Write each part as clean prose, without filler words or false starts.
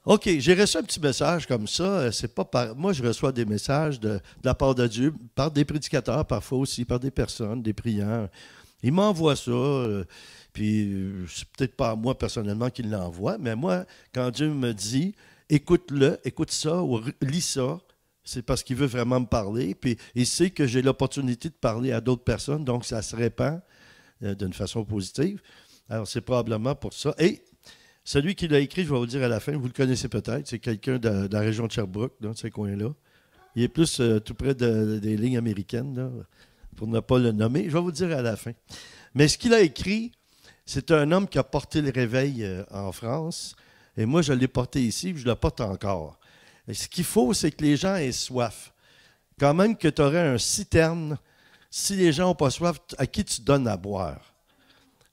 OK, j'ai reçu un petit message comme ça. C'est pas par... Moi, je reçois des messages de la part de Dieu, par des prédicateurs, parfois aussi, par des personnes, des priants. Ils m'envoient ça. Puis, c'est peut-être pas moi personnellement qui l'envoie, mais moi, quand Dieu me dit, écoute-le, écoute ça ou lis ça, c'est parce qu'il veut vraiment me parler. Puis, il sait que j'ai l'opportunité de parler à d'autres personnes, donc ça se répand d'une façon positive. Alors, c'est probablement pour ça. Et celui qui l'a écrit, je vais vous dire à la fin, vous le connaissez peut-être, c'est quelqu'un de la région de Sherbrooke, dans ces coins-là. Il est plus tout près des lignes américaines, là, pour ne pas le nommer. Je vais vous dire à la fin. Mais ce qu'il a écrit, c'est un homme qui a porté le réveil en France. Et moi, je l'ai porté ici, puis je le porte encore. Et ce qu'il faut, c'est que les gens aient soif. Quand même que tu aurais un citerne, si les gens n'ont pas soif, à qui tu donnes à boire?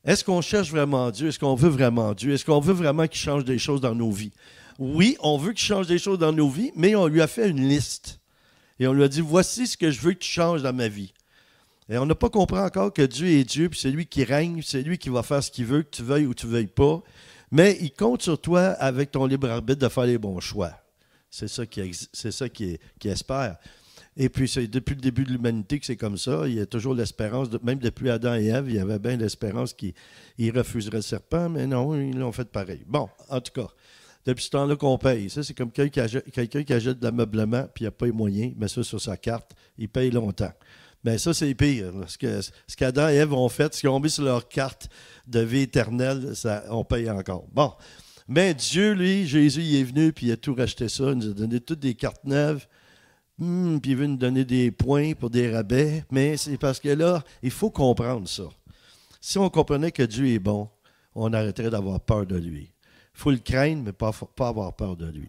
Est-ce qu'on cherche vraiment Dieu? Est-ce qu'on veut vraiment Dieu? Est-ce qu'on veut vraiment qu'il change des choses dans nos vies? Oui, on veut qu'il change des choses dans nos vies, mais on lui a fait une liste. Et on lui a dit, voici ce que je veux que tu changes dans ma vie. Et on n'a pas compris encore que Dieu est Dieu, puis c'est lui qui règne, c'est lui qui va faire ce qu'il veut, que tu veuilles ou tu ne veuilles pas. Mais il compte sur toi, avec ton libre arbitre, de faire les bons choix. C'est ça qu'il espère. Et puis, c'est depuis le début de l'humanité que c'est comme ça. Il y a toujours l'espérance, même depuis Adam et Ève, il y avait bien l'espérance qu'ils refuseraient le serpent, mais non, ils l'ont fait pareil. Bon, en tout cas, depuis ce temps-là qu'on paye. Ça, c'est comme quelqu'un qui achète de l'ameublement, puis il n'a pas les moyens, il met ça sur sa carte, il paye longtemps. Mais ça, c'est pire. Ce qu'Adam et Ève ont fait, ce qu'ils ont mis sur leur carte de vie éternelle, ça, on paye encore. Bon. Mais Dieu, lui, Jésus, il est venu, puis il a tout racheté ça. Il nous a donné toutes des cartes neuves. Puis il veut nous donner des points pour des rabais. Mais c'est parce que là, il faut comprendre ça. Si on comprenait que Dieu est bon, on arrêterait d'avoir peur de lui. Il faut le craindre, mais pas avoir peur de lui.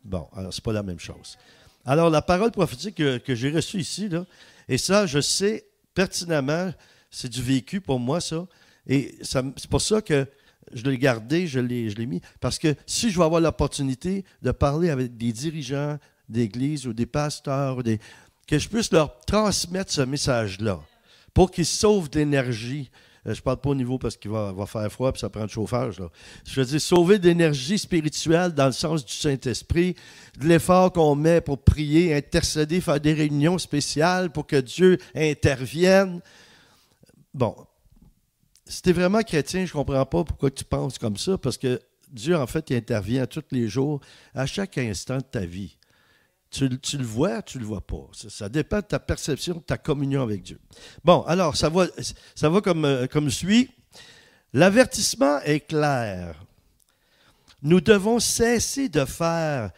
Bon, alors c'est pas la même chose. Alors, la parole prophétique que j'ai reçue ici, là, et ça, je sais pertinemment, c'est du vécu pour moi, ça. Et c'est pour ça que je l'ai gardé, je l'ai mis. Parce que si je vais avoir l'opportunité de parler avec des dirigeants d'église ou des pasteurs, que je puisse leur transmettre ce message-là pour qu'ils sauvent d'énergie. Je ne parle pas au niveau parce qu'il va faire froid et ça prend du chauffage. Là. Je veux dire, sauver d'énergie spirituelle dans le sens du Saint-Esprit, de l'effort qu'on met pour prier, intercéder, faire des réunions spéciales pour que Dieu intervienne. Bon, si tu es vraiment chrétien, je ne comprends pas pourquoi tu penses comme ça, parce que Dieu, en fait, il intervient tous les jours, à chaque instant de ta vie. Tu le vois, tu ne le vois pas. Ça dépend de ta perception, de ta communion avec Dieu. Bon, alors, ça va comme suit. L'avertissement est clair. Nous devons cesser de faire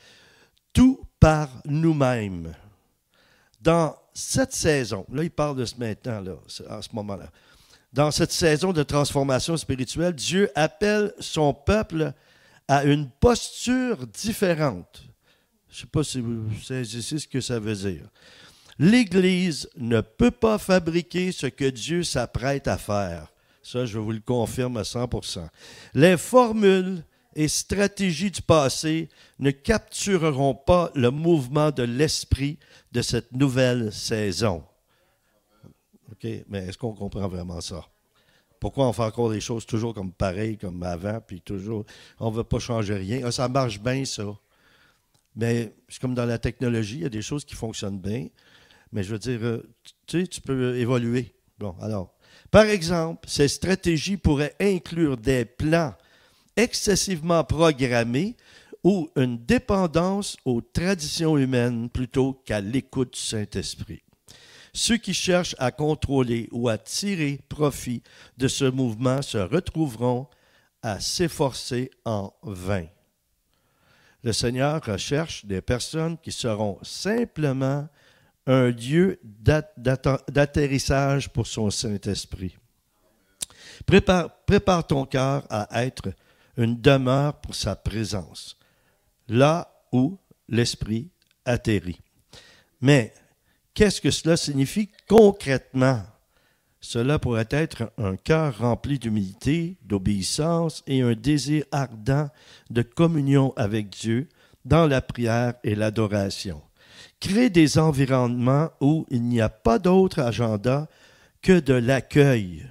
tout par nous-mêmes. Dans cette saison, là, il parle de ce maintenant, là, en ce moment-là. Dans cette saison de transformation spirituelle, Dieu appelle son peuple à une posture différente. Je ne sais pas si vous saisissez ce que ça veut dire. L'Église ne peut pas fabriquer ce que Dieu s'apprête à faire. Ça, je vous le confirme à 100%. Les formules et stratégies du passé ne captureront pas le mouvement de l'esprit de cette nouvelle saison. OK? Mais est-ce qu'on comprend vraiment ça? Pourquoi on fait encore des choses toujours comme pareil, comme avant, puis toujours, on ne veut pas changer rien? Ah, ça marche bien, ça. Mais c'est comme dans la technologie, il y a des choses qui fonctionnent bien, mais je veux dire, tu peux évoluer. Bon, alors, par exemple, ces stratégies pourraient inclure des plans excessivement programmés ou une dépendance aux traditions humaines plutôt qu'à l'écoute du Saint-Esprit. Ceux qui cherchent à contrôler ou à tirer profit de ce mouvement se retrouveront à s'efforcer en vain. Le Seigneur recherche des personnes qui seront simplement un lieu d'atterrissage pour son Saint-Esprit. Prépare ton cœur à être une demeure pour sa présence, là où l'Esprit atterrit. Mais qu'est-ce que cela signifie concrètement? Cela pourrait être un cœur rempli d'humilité, d'obéissance et un désir ardent de communion avec Dieu dans la prière et l'adoration. Crée des environnements où il n'y a pas d'autre agenda que de l'accueil.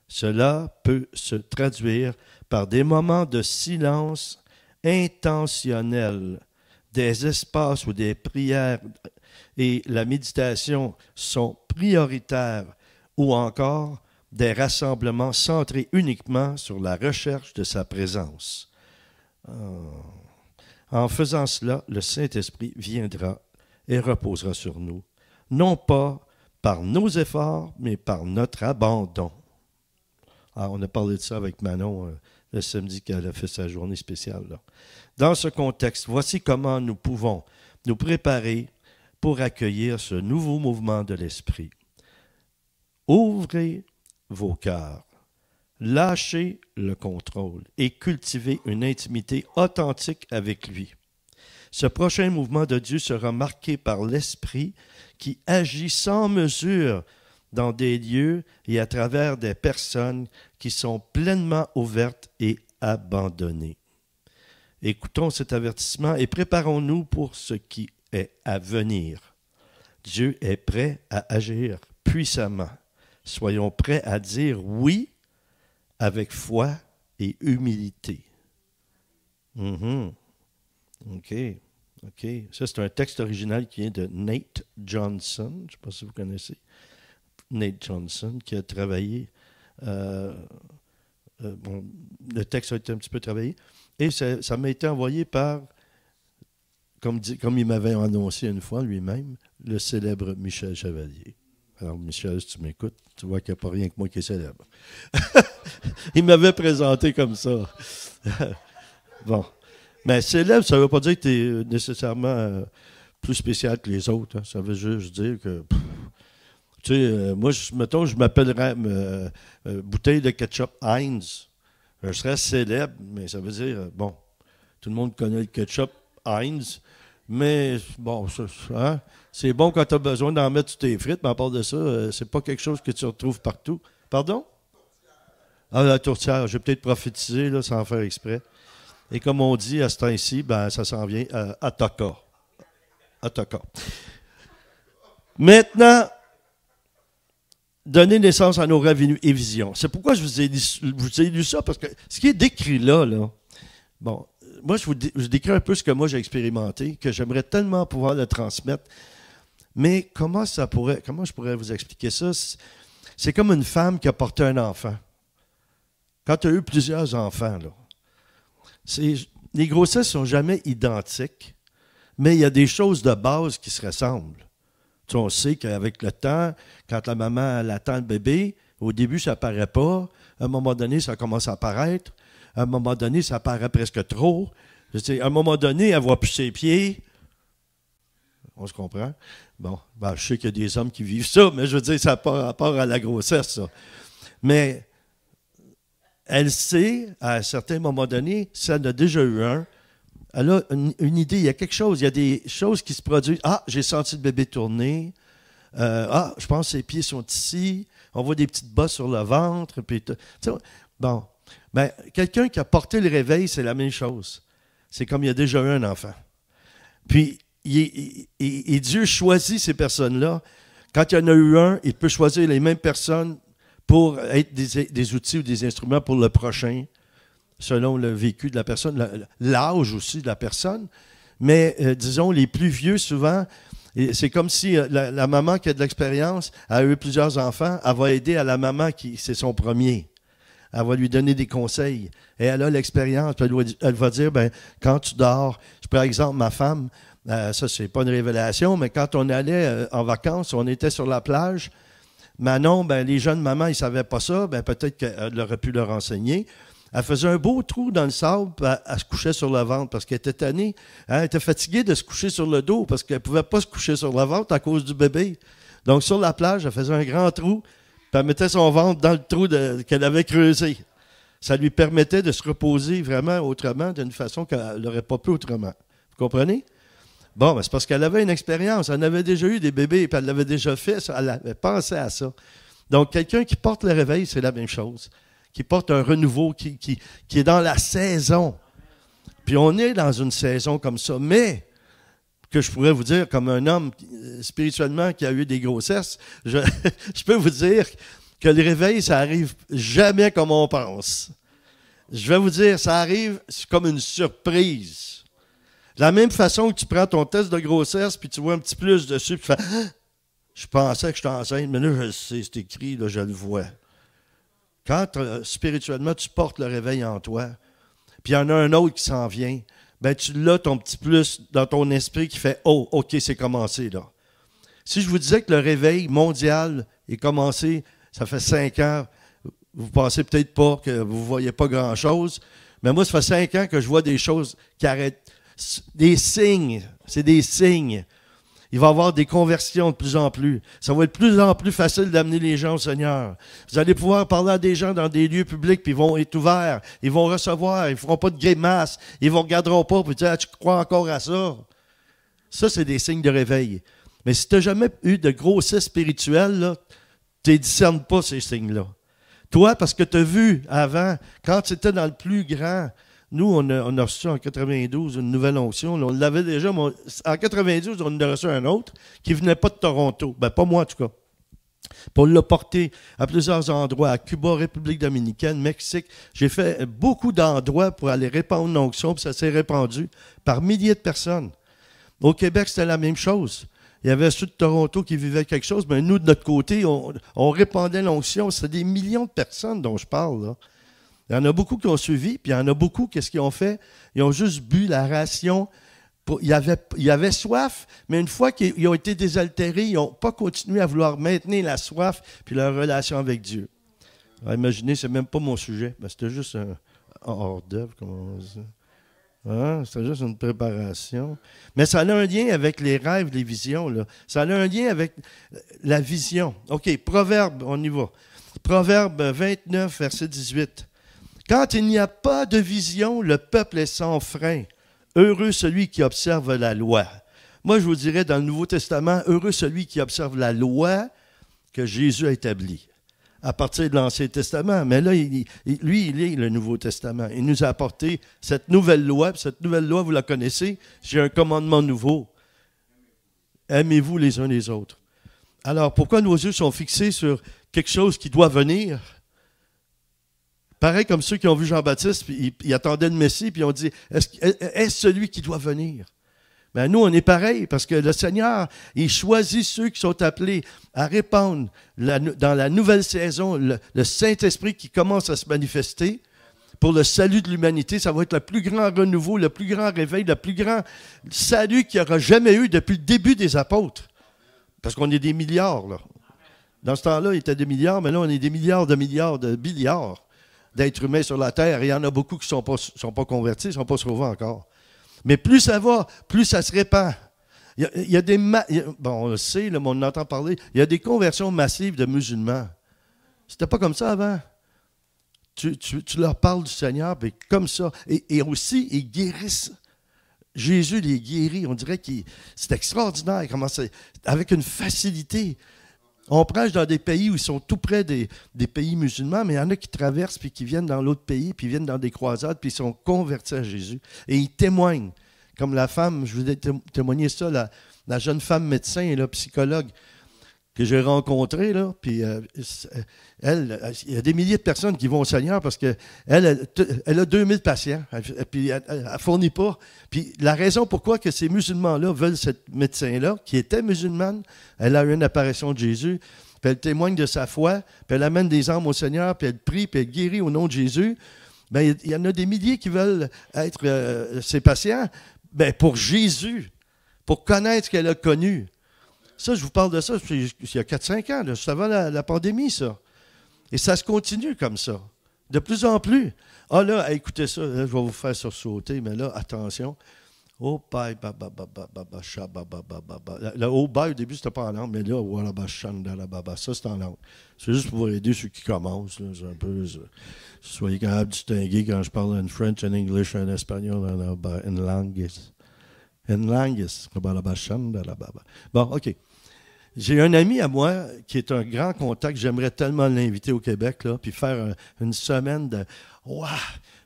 Cela peut se traduire par des moments de silence intentionnels, des espaces où des prières et la méditation sont prioritaires, ou encore des rassemblements centrés uniquement sur la recherche de sa présence. En faisant cela, le Saint-Esprit viendra et reposera sur nous, non pas par nos efforts, mais par notre abandon. On a parlé de ça avec Manon le samedi qu'elle a fait sa journée spéciale, là. Dans ce contexte, voici comment nous pouvons nous préparer pour accueillir ce nouveau mouvement de l'Esprit. Ouvrez vos cœurs, lâchez le contrôle et cultivez une intimité authentique avec lui. Ce prochain mouvement de Dieu sera marqué par l'Esprit qui agit sans mesure dans des lieux et à travers des personnes qui sont pleinement ouvertes et abandonnées. Écoutons cet avertissement et préparons-nous pour ce qui est à venir. Dieu est prêt à agir puissamment. Soyons prêts à dire oui avec foi et humilité. OK. Ça, c'est un texte original qui vient de Nate Johnson. Je ne sais pas si vous connaissez. Nate Johnson, qui a travaillé. Le texte a été un petit peu travaillé. Et ça m'a été envoyé par, comme il m'avait annoncé une fois lui-même, le célèbre Michel Chevalier. Alors, Michel, si tu m'écoutes, tu vois qu'il n'y a pas rien que moi qui est célèbre. Il m'avait présenté comme ça. Bon. Mais célèbre, ça ne veut pas dire que tu es nécessairement plus spécial que les autres. Hein. Ça veut juste dire que... tu sais, moi, mettons, je m'appellerais bouteille de ketchup Heinz. Je serais célèbre, mais ça veut dire, bon, tout le monde connaît le ketchup Heinz, mais bon, hein, c'est bon quand tu as besoin d'en mettre sur tes frites, mais à part de ça, c'est pas quelque chose que tu retrouves partout. Pardon? Ah, la tourtière, j'ai peut-être prophétisé là, sans faire exprès. Et comme on dit à ce temps-ci, ben, ça s'en vient à Taka. Maintenant, donner naissance à nos rêves et visions. C'est pourquoi je vous ai lu ça, parce que ce qui est décrit là, bon, moi, je décris un peu ce que moi j'ai expérimenté, que j'aimerais tellement pouvoir le transmettre. Mais comment je pourrais vous expliquer ça? C'est comme une femme qui a porté un enfant. Quand tu as eu plusieurs enfants, là, les grossesses ne sont jamais identiques, mais il y a des choses de base qui se ressemblent. Tu sais, on sait qu'avec le temps, quand la maman elle attend le bébé, au début, ça ne paraît pas. À un moment donné, ça commence à apparaître. À un moment donné, ça paraît presque trop. À un moment donné, elle ne voit plus ses pieds. On se comprend? Bon, ben, je sais qu'il y a des hommes qui vivent ça, mais je veux dire, ça n'a pas rapport à la grossesse, ça. Mais elle sait, à un certain moment donné, si elle en a déjà eu un, elle a une idée, il y a quelque chose, il y a des choses qui se produisent. Ah, j'ai senti le bébé tourner. Je pense que ses pieds sont ici. On voit des petites bosses sur le ventre. Puis bon, ben, quelqu'un qui a porté le réveil, c'est la même chose. C'est comme il y a déjà eu un enfant. Puis, et Dieu choisit ces personnes-là. Quand il y en a eu un, il peut choisir les mêmes personnes pour être des outils ou des instruments pour le prochain, selon le vécu de la personne, l'âge aussi de la personne. Mais, disons, les plus vieux, souvent, c'est comme si la maman qui a de l'expérience a eu plusieurs enfants, elle va aider à la maman qui c'est son premier. Elle va lui donner des conseils. Et elle a l'expérience. Elle va dire, ben, quand tu dors, par exemple, ma femme, ça, c'est pas une révélation, mais quand on allait en vacances, on était sur la plage. Manon, ben, les jeunes mamans, ils ne savaient pas ça. Ben, peut-être qu'elle aurait pu leur enseigner. Elle faisait un beau trou dans le sable, puis elle se couchait sur le ventre parce qu'elle était tannée. Hein, elle était fatiguée de se coucher sur le dos parce qu'elle ne pouvait pas se coucher sur le ventre à cause du bébé. Donc, sur la plage, elle faisait un grand trou, puis elle mettait son ventre dans le trou qu'elle avait creusé. Ça lui permettait de se reposer vraiment autrement, d'une façon qu'elle n'aurait pas pu autrement. Vous comprenez? Bon, ben c'est parce qu'elle avait une expérience. Elle avait déjà eu des bébés, puis elle l'avait déjà fait. Elle avait pensé à ça. Donc, quelqu'un qui porte le réveil, c'est la même chose. Qui porte un renouveau, qui est dans la saison. Puis on est dans une saison comme ça. Mais, que je pourrais vous dire, comme un homme spirituellement qui a eu des grossesses, je peux vous dire que le réveil, ça arrive jamais comme on pense. Je vais vous dire, ça arrive, c'est comme une surprise. De la même façon que tu prends ton test de grossesse, puis tu vois un petit plus dessus, puis tu fais ah, je pensais que j'étais enceinte, mais là, je le sais, c'est écrit, là, je le vois. Quand spirituellement, tu portes le réveil en toi, puis il y en a un autre qui s'en vient, ben tu l'as ton petit plus dans ton esprit qui fait oh, OK, c'est commencé là. Si je vous disais que le réveil mondial est commencé, ça fait 5 ans, vous pensez peut-être pas que vous ne voyez pas grand-chose, mais moi, ça fait 5 ans que je vois des choses qui arrêtent. Des signes, c'est des signes. Il va y avoir des conversions de plus en plus. Ça va être de plus en plus facile d'amener les gens au Seigneur. Vous allez pouvoir parler à des gens dans des lieux publics, puis ils vont être ouverts, ils vont recevoir, ils ne feront pas de grimaces, ils ne vous regarderont pas, puis dire ah, tu crois encore à ça? Ça, c'est des signes de réveil. Mais si tu n'as jamais eu de grossesse spirituelle, tu ne discernes pas ces signes-là. Toi, parce que tu as vu avant, quand tu étais dans le plus grand, nous, on a reçu en 92 une nouvelle onction. On l'avait déjà, mais en 92, on en a reçu un autre qui ne venait pas de Toronto. Ben, pas moi, en tout cas. Puis on l'a porté à plusieurs endroits, à Cuba, République dominicaine, Mexique. J'ai fait beaucoup d'endroits pour aller répandre l'onction, puis ça s'est répandu par milliers de personnes. Au Québec, c'était la même chose. Il y avait ceux de Toronto qui vivaient quelque chose, mais nous, de notre côté, on répandait l'onction. C'était des millions de personnes dont je parle, là. Il y en a beaucoup qui ont suivi, puis il y en a beaucoup, qu'est-ce qu'ils ont fait? Ils ont juste bu la ration. Ils avaient soif, mais une fois qu'ils ont été désaltérés, ils n'ont pas continué à vouloir maintenir la soif puis leur relation avec Dieu. Alors, imaginez, c'est même pas mon sujet. Ben, c'était juste un hors-d'œuvre, comme on dit. Hein? C'était juste une préparation. Mais ça a un lien avec les rêves, les visions, là. Ça a un lien avec la vision. OK, Proverbe, on y va. Proverbe 29, verset 18. Quand il n'y a pas de vision, le peuple est sans frein. Heureux celui qui observe la loi. Moi, je vous dirais dans le Nouveau Testament, heureux celui qui observe la loi que Jésus a établie à partir de l'Ancien Testament. Mais là, lui, il est le Nouveau Testament. Il nous a apporté cette nouvelle loi. Cette nouvelle loi, vous la connaissez, j'ai un commandement nouveau. Aimez-vous les uns les autres. Alors, pourquoi nos yeux sont fixés sur quelque chose qui doit venir? Pareil comme ceux qui ont vu Jean-Baptiste, puis ils attendaient le Messie, puis ils ont dit, est-ce celui qui doit venir? Bien, nous, on est pareil, parce que le Seigneur, il choisit ceux qui sont appelés à répandre dans la nouvelle saison, le Saint-Esprit qui commence à se manifester pour le salut de l'humanité. Ça va être le plus grand renouveau, le plus grand réveil, le plus grand salut qu'il n'y aura jamais eu depuis le début des apôtres. Parce qu'on est des milliards, là. Dans ce temps-là, il était des milliards, mais là, on est des milliards de billiards d'êtres humains sur la terre. Et il y en a beaucoup qui ne sont pas convertis, ne sont pas sauvés encore. Mais plus ça va, plus ça se répand. Il y a des... bon, on le sait, là, mais on entend parler. Il y a des conversions massives de musulmans. C'était pas comme ça avant. Tu leur parles du Seigneur, puis comme ça. Et aussi, ils guérissent. Jésus les guérit. On dirait que c'est extraordinaire. Comment avec une facilité. On prêche dans des pays où ils sont tout près des pays musulmans, mais il y en a qui traversent, puis qui viennent dans l'autre pays, puis viennent dans des croisades, puis ils sont convertis à Jésus. Et ils témoignent. Comme la femme, je vous ai témoigné ça, la jeune femme médecin, là, psychologue, que j'ai rencontrée, là, puis elle, il y a des milliers de personnes qui vont au Seigneur parce qu'elle a 2000 patients, puis elle ne fournit pas. Puis la raison pourquoi que ces musulmans-là veulent cette médecin-là, qui était musulmane, elle a eu une apparition de Jésus, puis elle témoigne de sa foi, puis elle amène des âmes au Seigneur, puis elle prie, puis elle guérit au nom de Jésus. Bien, il y en a des milliers qui veulent être ses patients, bien, pour Jésus, pour connaître ce qu'elle a connu. Ça, je vous parle de ça, il y a 4-5 ans, juste avant la pandémie, ça. Et ça se continue comme ça, de plus en plus. Ah là, écoutez ça, là, je vais vous faire sursauter, mais là, attention. Oh, bye, le oh, bye, au début, c'était pas en langue, mais là, ça, c'est en langue. C'est juste pour vous aider ceux qui commencent. Là, c'est un peu, soyez capables de distinguer quand je parle en French, en English, en espagnol, en langue. En langue. Bon, OK. J'ai un ami à moi qui est un grand contact. J'aimerais tellement l'inviter au Québec, là, puis faire une semaine de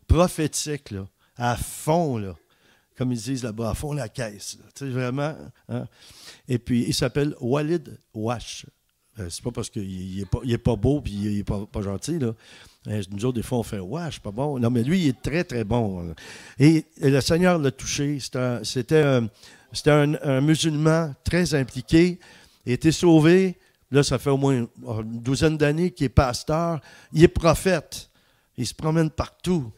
prophétique, là, à fond, là, comme ils disent là-bas, à fond la caisse. Tu sais, vraiment. Hein? Et puis, il s'appelle Walid Wash. C'est pas parce qu'il n'est pas beau puis il n'est pas gentil, là. Nous autres, des fois, on fait « Ouais, je suis pas bon. » Non, mais lui, il est très, très bon. Et le Seigneur l'a touché. C'était un musulman très impliqué. Il a été sauvé. Là, ça fait au moins une douzaine d'années qu'il est pasteur. Il est prophète. Il se promène partout.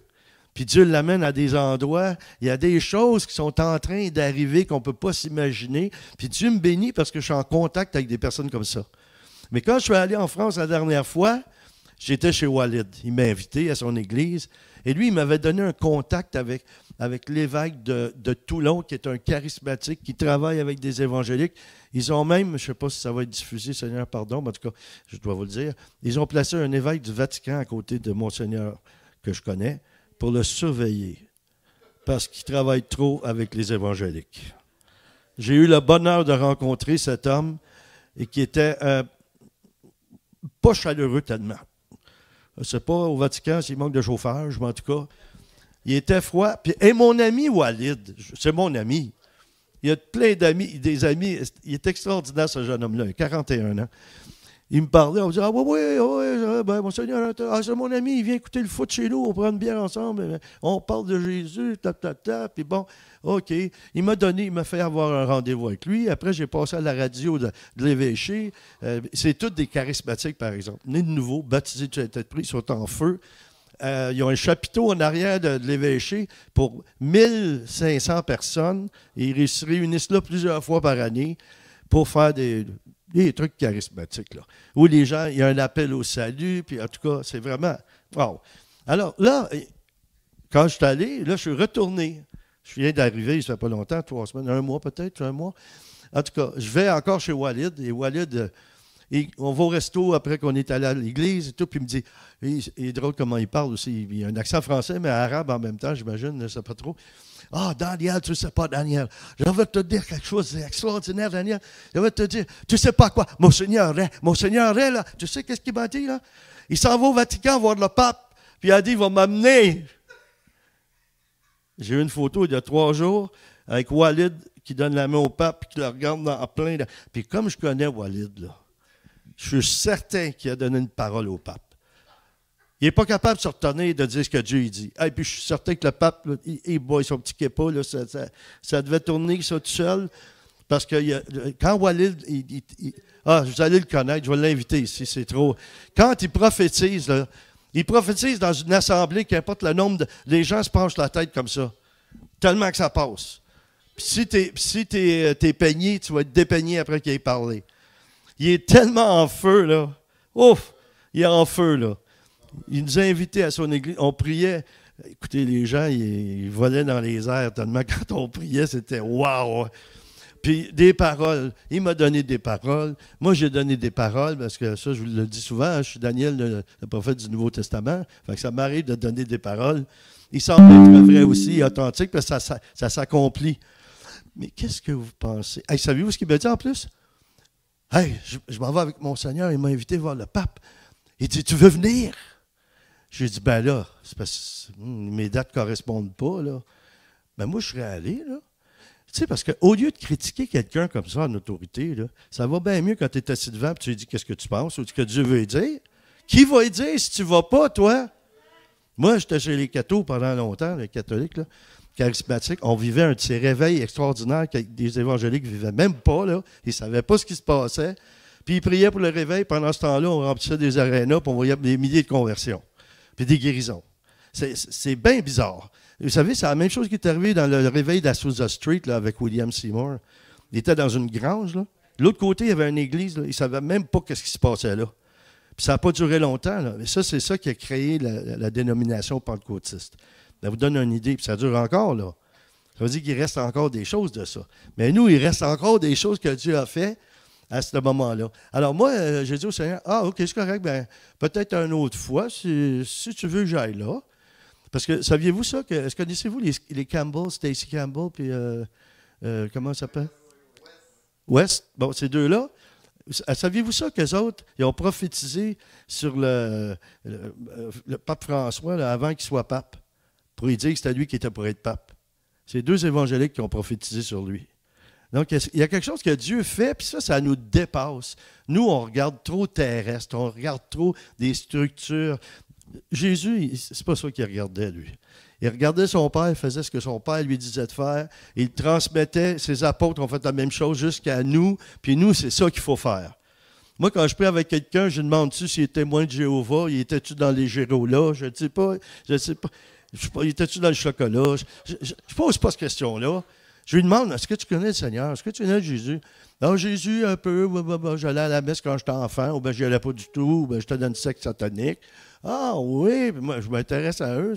Puis Dieu l'amène à des endroits. Il y a des choses qui sont en train d'arriver qu'on ne peut pas s'imaginer. Puis Dieu me bénit parce que je suis en contact avec des personnes comme ça. Mais quand je suis allé en France la dernière fois, j'étais chez Walid. Il m'a invité à son église. Et lui, il m'avait donné un contact avec l'évêque de Toulon, qui est un charismatique, qui travaille avec des évangéliques. Ils ont même, je ne sais pas si ça va être diffusé, Seigneur, pardon, mais en tout cas, je dois vous le dire, ils ont placé un évêque du Vatican à côté de Monseigneur, que je connais, pour le surveiller, parce qu'il travaille trop avec les évangéliques. J'ai eu le bonheur de rencontrer cet homme, et qui était pas chaleureux tellement. Je ne sais pas au Vatican s'il manque de chauffage, mais en tout cas, il était froid. Puis, et mon ami Walid, c'est mon ami. Il a plein d'amis, des amis. Il est extraordinaire, ce jeune homme-là, il a 41 ans. Il me parlait, on me disait « Ah oui, ben, mon Seigneur, c'est mon ami, il vient écouter le foot chez nous, on prend une bière ensemble, on parle de Jésus, puis bon, OK. Il m'a fait avoir un rendez-vous avec lui. Après, j'ai passé à la radio de l'évêché. C'est tous des charismatiques, par exemple. Nés de nouveau, baptisés du Saint-Esprit, ils sont en feu. Ils ont un chapiteau en arrière de l'évêché pour 1500 personnes. Et ils se réunissent là plusieurs fois par année pour faire des trucs charismatiques, là. Où les gens, il y a un appel au salut, puis en tout cas, c'est vraiment... Wow! Alors là, quand je suis allé, là, je suis retourné. Je viens d'arriver, ça fait pas longtemps, 3 semaines, 1 mois peut-être, 1 mois. En tout cas, je vais encore chez Walid, et Walid, on va au resto après qu'on est allé à l'église et tout, puis il me dit, il est drôle comment il parle aussi, il a un accent français, mais arabe en même temps, j'imagine, je ne sais pas trop. « Ah, Daniel, tu ne sais pas, Daniel. Je vais te dire quelque chose d'extraordinaire, Daniel. Je vais te dire, tu ne sais pas quoi. Mon Seigneur est là. Tu sais qu'est-ce qu'il m'a dit, là? Il s'en va au Vatican voir le pape, puis il a dit, il va m'amener. » J'ai eu une photo il y a 3 jours avec Walid qui donne la main au pape, puis qui le regarde en plein. Puis comme je connais Walid, là, je suis certain qu'il a donné une parole au pape. Il n'est pas capable de se retenir de dire ce que Dieu dit. Et puis je suis certain que le pape, là, son petit képa, là, ça devait tourner ça tout seul. Parce que quand Walid, vous allez le connaître, je vais l'inviter ici, c'est trop. Quand il prophétise, là, il prophétise dans une assemblée, qu'importe le nombre les gens se penchent la tête comme ça. Tellement que ça passe. Puis si t'es peigné, tu vas être dépeigné après qu'il ait parlé. Il est tellement en feu, là. Ouf! Il est en feu, là. Il nous a invités à son église. On priait. Écoutez, les gens, ils volaient dans les airs tellement quand on priait, c'était wow! Puis des paroles. Il m'a donné des paroles. Moi, j'ai donné des paroles parce que ça, je vous le dis souvent, hein, je suis Daniel, le prophète du Nouveau Testament. Fait que ça m'arrive de donner des paroles. Il semble être vrai aussi, authentique, parce que ça s'accomplit. Mais qu'est-ce que vous pensez? Hey, savez-vous ce qu'il m'a dit en plus? Hey, je m'en vais avec mon Seigneur, il m'a invité voir le pape. Il dit, tu veux venir? J'ai dit, ben là, c'est parce que mes dates ne correspondent pas, là. Ben moi, je serais allé, là. Tu sais, parce qu'au lieu de critiquer quelqu'un comme ça en autorité, là, ça va bien mieux quand tu es assis devant et tu lui dis qu'est-ce que tu penses ou ce que Dieu veut dire. Qui va lui dire si tu ne vas pas, toi? Moi, j'étais chez les cathos pendant longtemps, les catholiques, là, charismatiques. On vivait un de ces réveils extraordinaires que des évangéliques ne vivaient même pas, là. Ils ne savaient pas ce qui se passait. Puis ils priaient pour le réveil. Pendant ce temps-là, on remplissait des arénas puis on voyait des milliers de conversions. Puis des guérisons. C'est bien bizarre. Vous savez, c'est la même chose qui est arrivée dans le réveil d'Azusa Street là, avec William Seymour. Il était dans une grange. Là. De l'autre côté, il y avait une église. Là. Il ne savait même pas ce qui se passait là. Puis ça n'a pas duré longtemps. Là. Mais ça, c'est ça qui a créé la dénomination pentecôtiste. Ça vous donne une idée. Puis ça dure encore. Là. Ça veut dire qu'il reste encore des choses de ça. Mais nous, il reste encore des choses que Dieu a fait à ce moment-là. Alors moi, j'ai dit au Seigneur, OK, c'est correct, ben, peut-être une autre fois, si tu veux que j'aille là. Parce que, saviez-vous ça? Connaissez-vous les Campbell, Stacy Campbell, puis comment ça s'appelle? West. Bon, ces deux-là. Saviez-vous ça qu'eux autres, ils ont prophétisé sur le pape François là, avant qu'il soit pape, pour lui dire que c'était lui qui était pour être pape. C'est 2 évangéliques qui ont prophétisé sur lui. Donc, il y a quelque chose que Dieu fait, puis ça nous dépasse. Nous, on regarde trop terrestre, on regarde trop des structures. Jésus, c'est pas ça qu'il regardait, lui. Il regardait son Père, il faisait ce que son Père lui disait de faire. Il transmettait, ses apôtres ont fait la même chose jusqu'à nous, puis nous, c'est ça qu'il faut faire. Moi, quand je prie avec quelqu'un, je demande-tu s'il est témoin de Jéhovah, il était-tu dans les gérolas, je ne sais pas, il était-tu dans le chocolat, je ne pose pas cette question-là. Je lui demande, est-ce que tu connais le Seigneur, est-ce que tu connais Jésus? Non, Jésus, un peu, j'allais à la messe quand j'étais enfant, ou bien je n'y allais pas du tout, ou bien j'étais dans une secte satanique. Ah oui, puis moi, je m'intéresse à eux,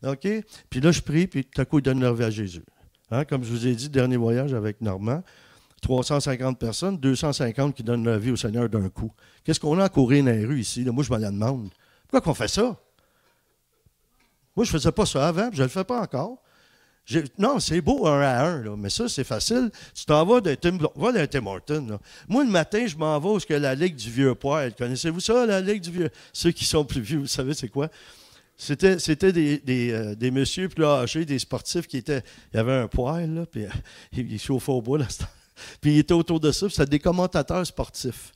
OK? Puis là, je prie, puis tout à coup, il donne leur vie à Jésus. Hein? Comme je vous ai dit, dernier voyage avec Normand, 350 personnes, 250 qui donnent leur vie au Seigneur d'un coup. Qu'est-ce qu'on a à courir dans les rues ici? Là, moi, je me la demande. Pourquoi qu'on fait ça? Moi, je ne faisais pas ça avant, puis je ne le fais pas encore. Non, c'est beau un à un, là, mais ça, c'est facile. Tu t'en vas d'un Tim Hortons. Là. Moi, le matin, je m'en vais où est la Ligue du Vieux Poil. Connaissez-vous ça, la Ligue du Vieux? Ceux qui sont plus vieux, vous savez c'est quoi? C'était des messieurs plus âgés, des sportifs qui étaient... Il y avait un poêle, là, puis il chauffait au bois, là. Puis il était autour de ça, puis c'était des commentateurs sportifs.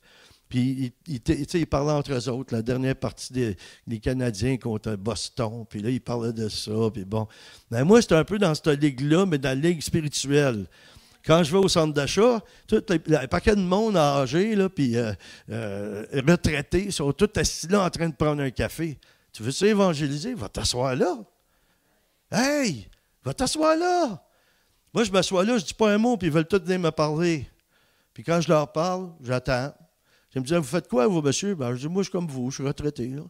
Puis ils parlaient entre eux autres, la dernière partie des Canadiens contre Boston, puis là, ils parlaient de ça, puis bon. Mais moi, j'étais un peu dans cette ligue-là, mais dans la ligue spirituelle. Quand je vais au centre d'achat, tout un paquet de monde âgé, là, puis retraités, ils sont tous assis là en train de prendre un café. Tu veux ça évangéliser? Va t'asseoir là. Hey! Va t'asseoir là. Moi, je m'assois là, je ne dis pas un mot, puis ils veulent tous venir me parler. Puis quand je leur parle, j'attends. Je me disais, vous faites quoi, vous, monsieur? Ben, je dis, moi, je suis comme vous, je suis retraité. Là.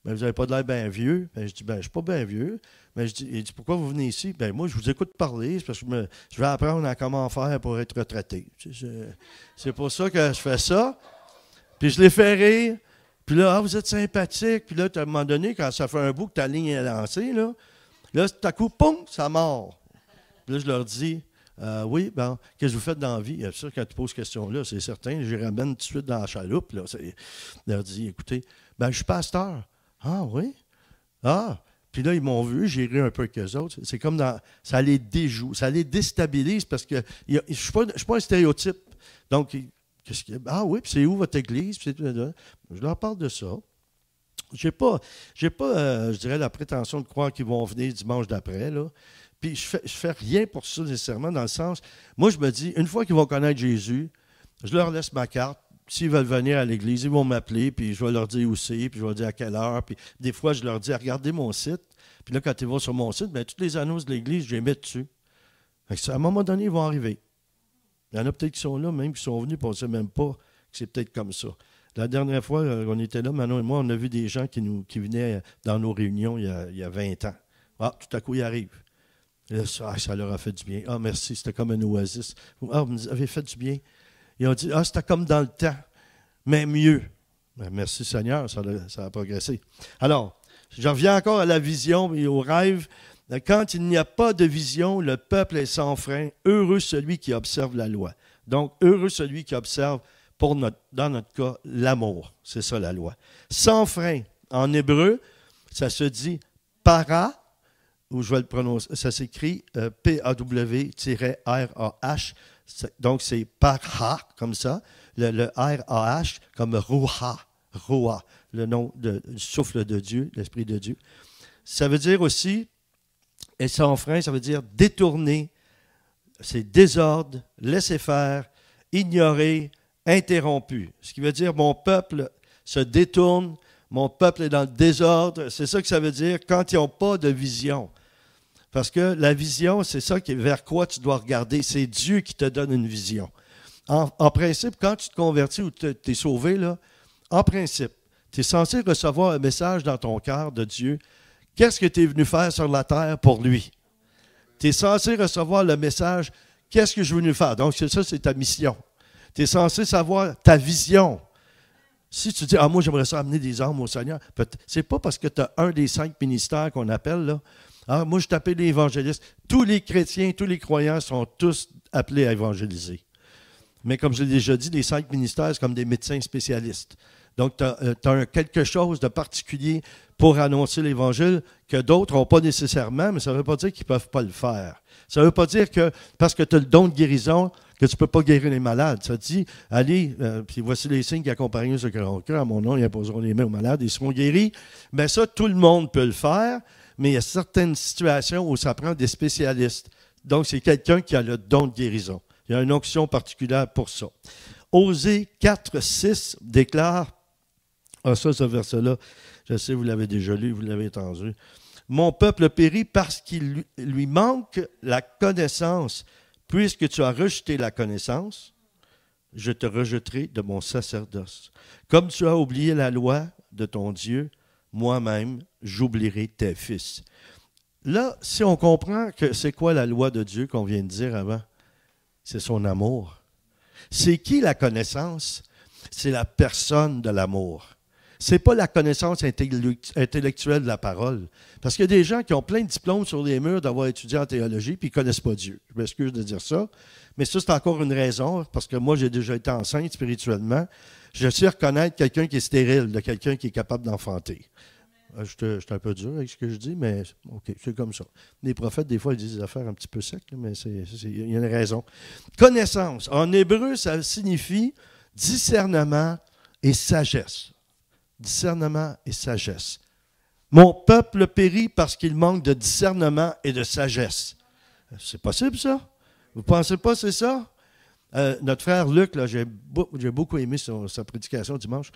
Ben, vous n'avez pas de l'air bien vieux. Ben, je dis, ben, je ne suis pas bien vieux. Ben, il dit, pourquoi vous venez ici? Ben, moi, je vous écoute parler, c'est parce que je vais apprendre à comment faire pour être retraité. C'est pour ça que je fais ça. Puis je les fais rire. Puis là, vous êtes sympathique. Puis là, à un moment donné, quand ça fait un bout que ta ligne est lancée, là tout à coup, poum, ça mord. Puis là, je leur dis, oui, ben, qu'est-ce que vous faites dans la vie? Bien sûr, quand tu poses cette question-là, c'est certain, je les ramène tout de suite dans la chaloupe. Là, je leur dis, écoutez, ben, je suis pasteur. Ah, oui? Ah! Puis là, ils m'ont vu, j'ai ri un peu avec eux autres. C'est comme ça les déjoue, ça les déstabilise parce que je ne suis pas un stéréotype. Donc, qu'est-ce qu'il y a? Ah oui, puis c'est où votre église? Je leur parle de ça. J'ai pas je dirais, la prétention de croire qu'ils vont venir dimanche d'après, là. Puis je fais rien pour ça nécessairement, dans le sens, moi je me dis, une fois qu'ils vont connaître Jésus, je leur laisse ma carte. S'ils veulent venir à l'église, ils vont m'appeler, puis je vais leur dire où c'est, puis je vais leur dire à quelle heure. Puis des fois, je leur dis, regardez mon site. Puis là, quand ils vont sur mon site, bien, toutes les annonces de l'église, je les mets dessus. À un moment donné, ils vont arriver. Il y en a peut-être qui sont là, même qui sont venus, puis on ne sait même pas que c'est peut-être comme ça. La dernière fois, on était là, Manon et moi, on a vu des gens qui venaient dans nos réunions il y a 20 ans. Ah, tout à coup, ils arrivent. Et là, ça leur a fait du bien. Ah, merci, c'était comme un oasis. Ah, vous nous avez fait du bien. Ils ont dit, ah, c'était comme dans le temps, mais mieux. Ben, merci Seigneur, ça a progressé. Alors, je reviens encore à la vision et au rêve. Quand il n'y a pas de vision, le peuple est sans frein. Heureux celui qui observe la loi. Donc, heureux celui qui observe, dans notre cas, l'amour. C'est ça la loi. Sans frein, en hébreu, ça se dit para, ou je vais le prononcer, ça s'écrit P-A-W-R-A-H. Donc, c'est parha, comme ça. Le R-A-H, comme Ruha, le nom du souffle de Dieu, l'Esprit de Dieu. Ça veut dire aussi, et sans frein, ça veut dire détourner, c'est désordre, laisser faire, ignorer, interrompu. Ce qui veut dire, mon peuple se détourne, mon peuple est dans le désordre. C'est ça que ça veut dire quand ils n'ont pas de vision. Parce que la vision, c'est ça vers quoi tu dois regarder. C'est Dieu qui te donne une vision. En principe, quand tu te convertis ou tu es sauvé, là, en principe, tu es censé recevoir un message dans ton cœur de Dieu. Qu'est-ce que tu es venu faire sur la terre pour lui? Tu es censé recevoir le message, qu'est-ce que je suis venu faire? Donc, ça, c'est ta mission. Tu es censé savoir ta vision. Si tu dis, moi, j'aimerais ça amener des âmes au Seigneur, c'est pas parce que tu as un des 5 ministères qu'on appelle, là. Moi, je t'appelle l'évangéliste. Tous les chrétiens, tous les croyants sont tous appelés à évangéliser. Mais comme je l'ai déjà dit, les 5 ministères, c'est comme des médecins spécialistes. Donc, tu as quelque chose de particulier pour annoncer l'Évangile que d'autres n'ont pas nécessairement, mais ça ne veut pas dire qu'ils ne peuvent pas le faire. Ça ne veut pas dire que, parce que tu as le don de guérison, que tu ne peux pas guérir les malades. Ça dit, allez, puis voici les signes qui accompagnent ceux qui auront cœur. À mon nom, ils imposeront les mains aux malades, ils seront guéris. Mais ça, tout le monde peut le faire, mais il y a certaines situations où ça prend des spécialistes. Donc, c'est quelqu'un qui a le don de guérison. Il y a une onction particulière pour ça. Osée 4, 6 déclare, ce verset-là, je sais, vous l'avez déjà lu, vous l'avez entendu. Mon peuple périt parce qu'il lui manque la connaissance. Puisque tu as rejeté la connaissance, je te rejetterai de mon sacerdoce. Comme tu as oublié la loi de ton Dieu, moi-même, j'oublierai tes fils. Là, si on comprend que c'est quoi la loi de Dieu qu'on vient de dire avant, c'est son amour. C'est qui la connaissance? C'est la personne de l'amour. Ce n'est pas la connaissance intellectuelle de la parole. Parce qu'il y a des gens qui ont plein de diplômes sur les murs d'avoir étudié en théologie puis ils ne connaissent pas Dieu. Je m'excuse de dire ça. Mais ça, c'est encore une raison, parce que moi, j'ai déjà été enceinte spirituellement. Je sais reconnaître quelqu'un qui est stérile de quelqu'un qui est capable d'enfanter. Je suis un peu dur avec ce que je dis, mais OK, c'est comme ça. Les prophètes, des fois, ils disent des affaires un petit peu secs, mais il y a une raison. Connaissance. En hébreu, ça signifie discernement et sagesse. Discernement et sagesse. Mon peuple périt parce qu'il manque de discernement et de sagesse. C'est possible, ça? Vous ne pensez pas que c'est ça? Notre frère Luc, là, j'ai beaucoup aimé sa prédication dimanche.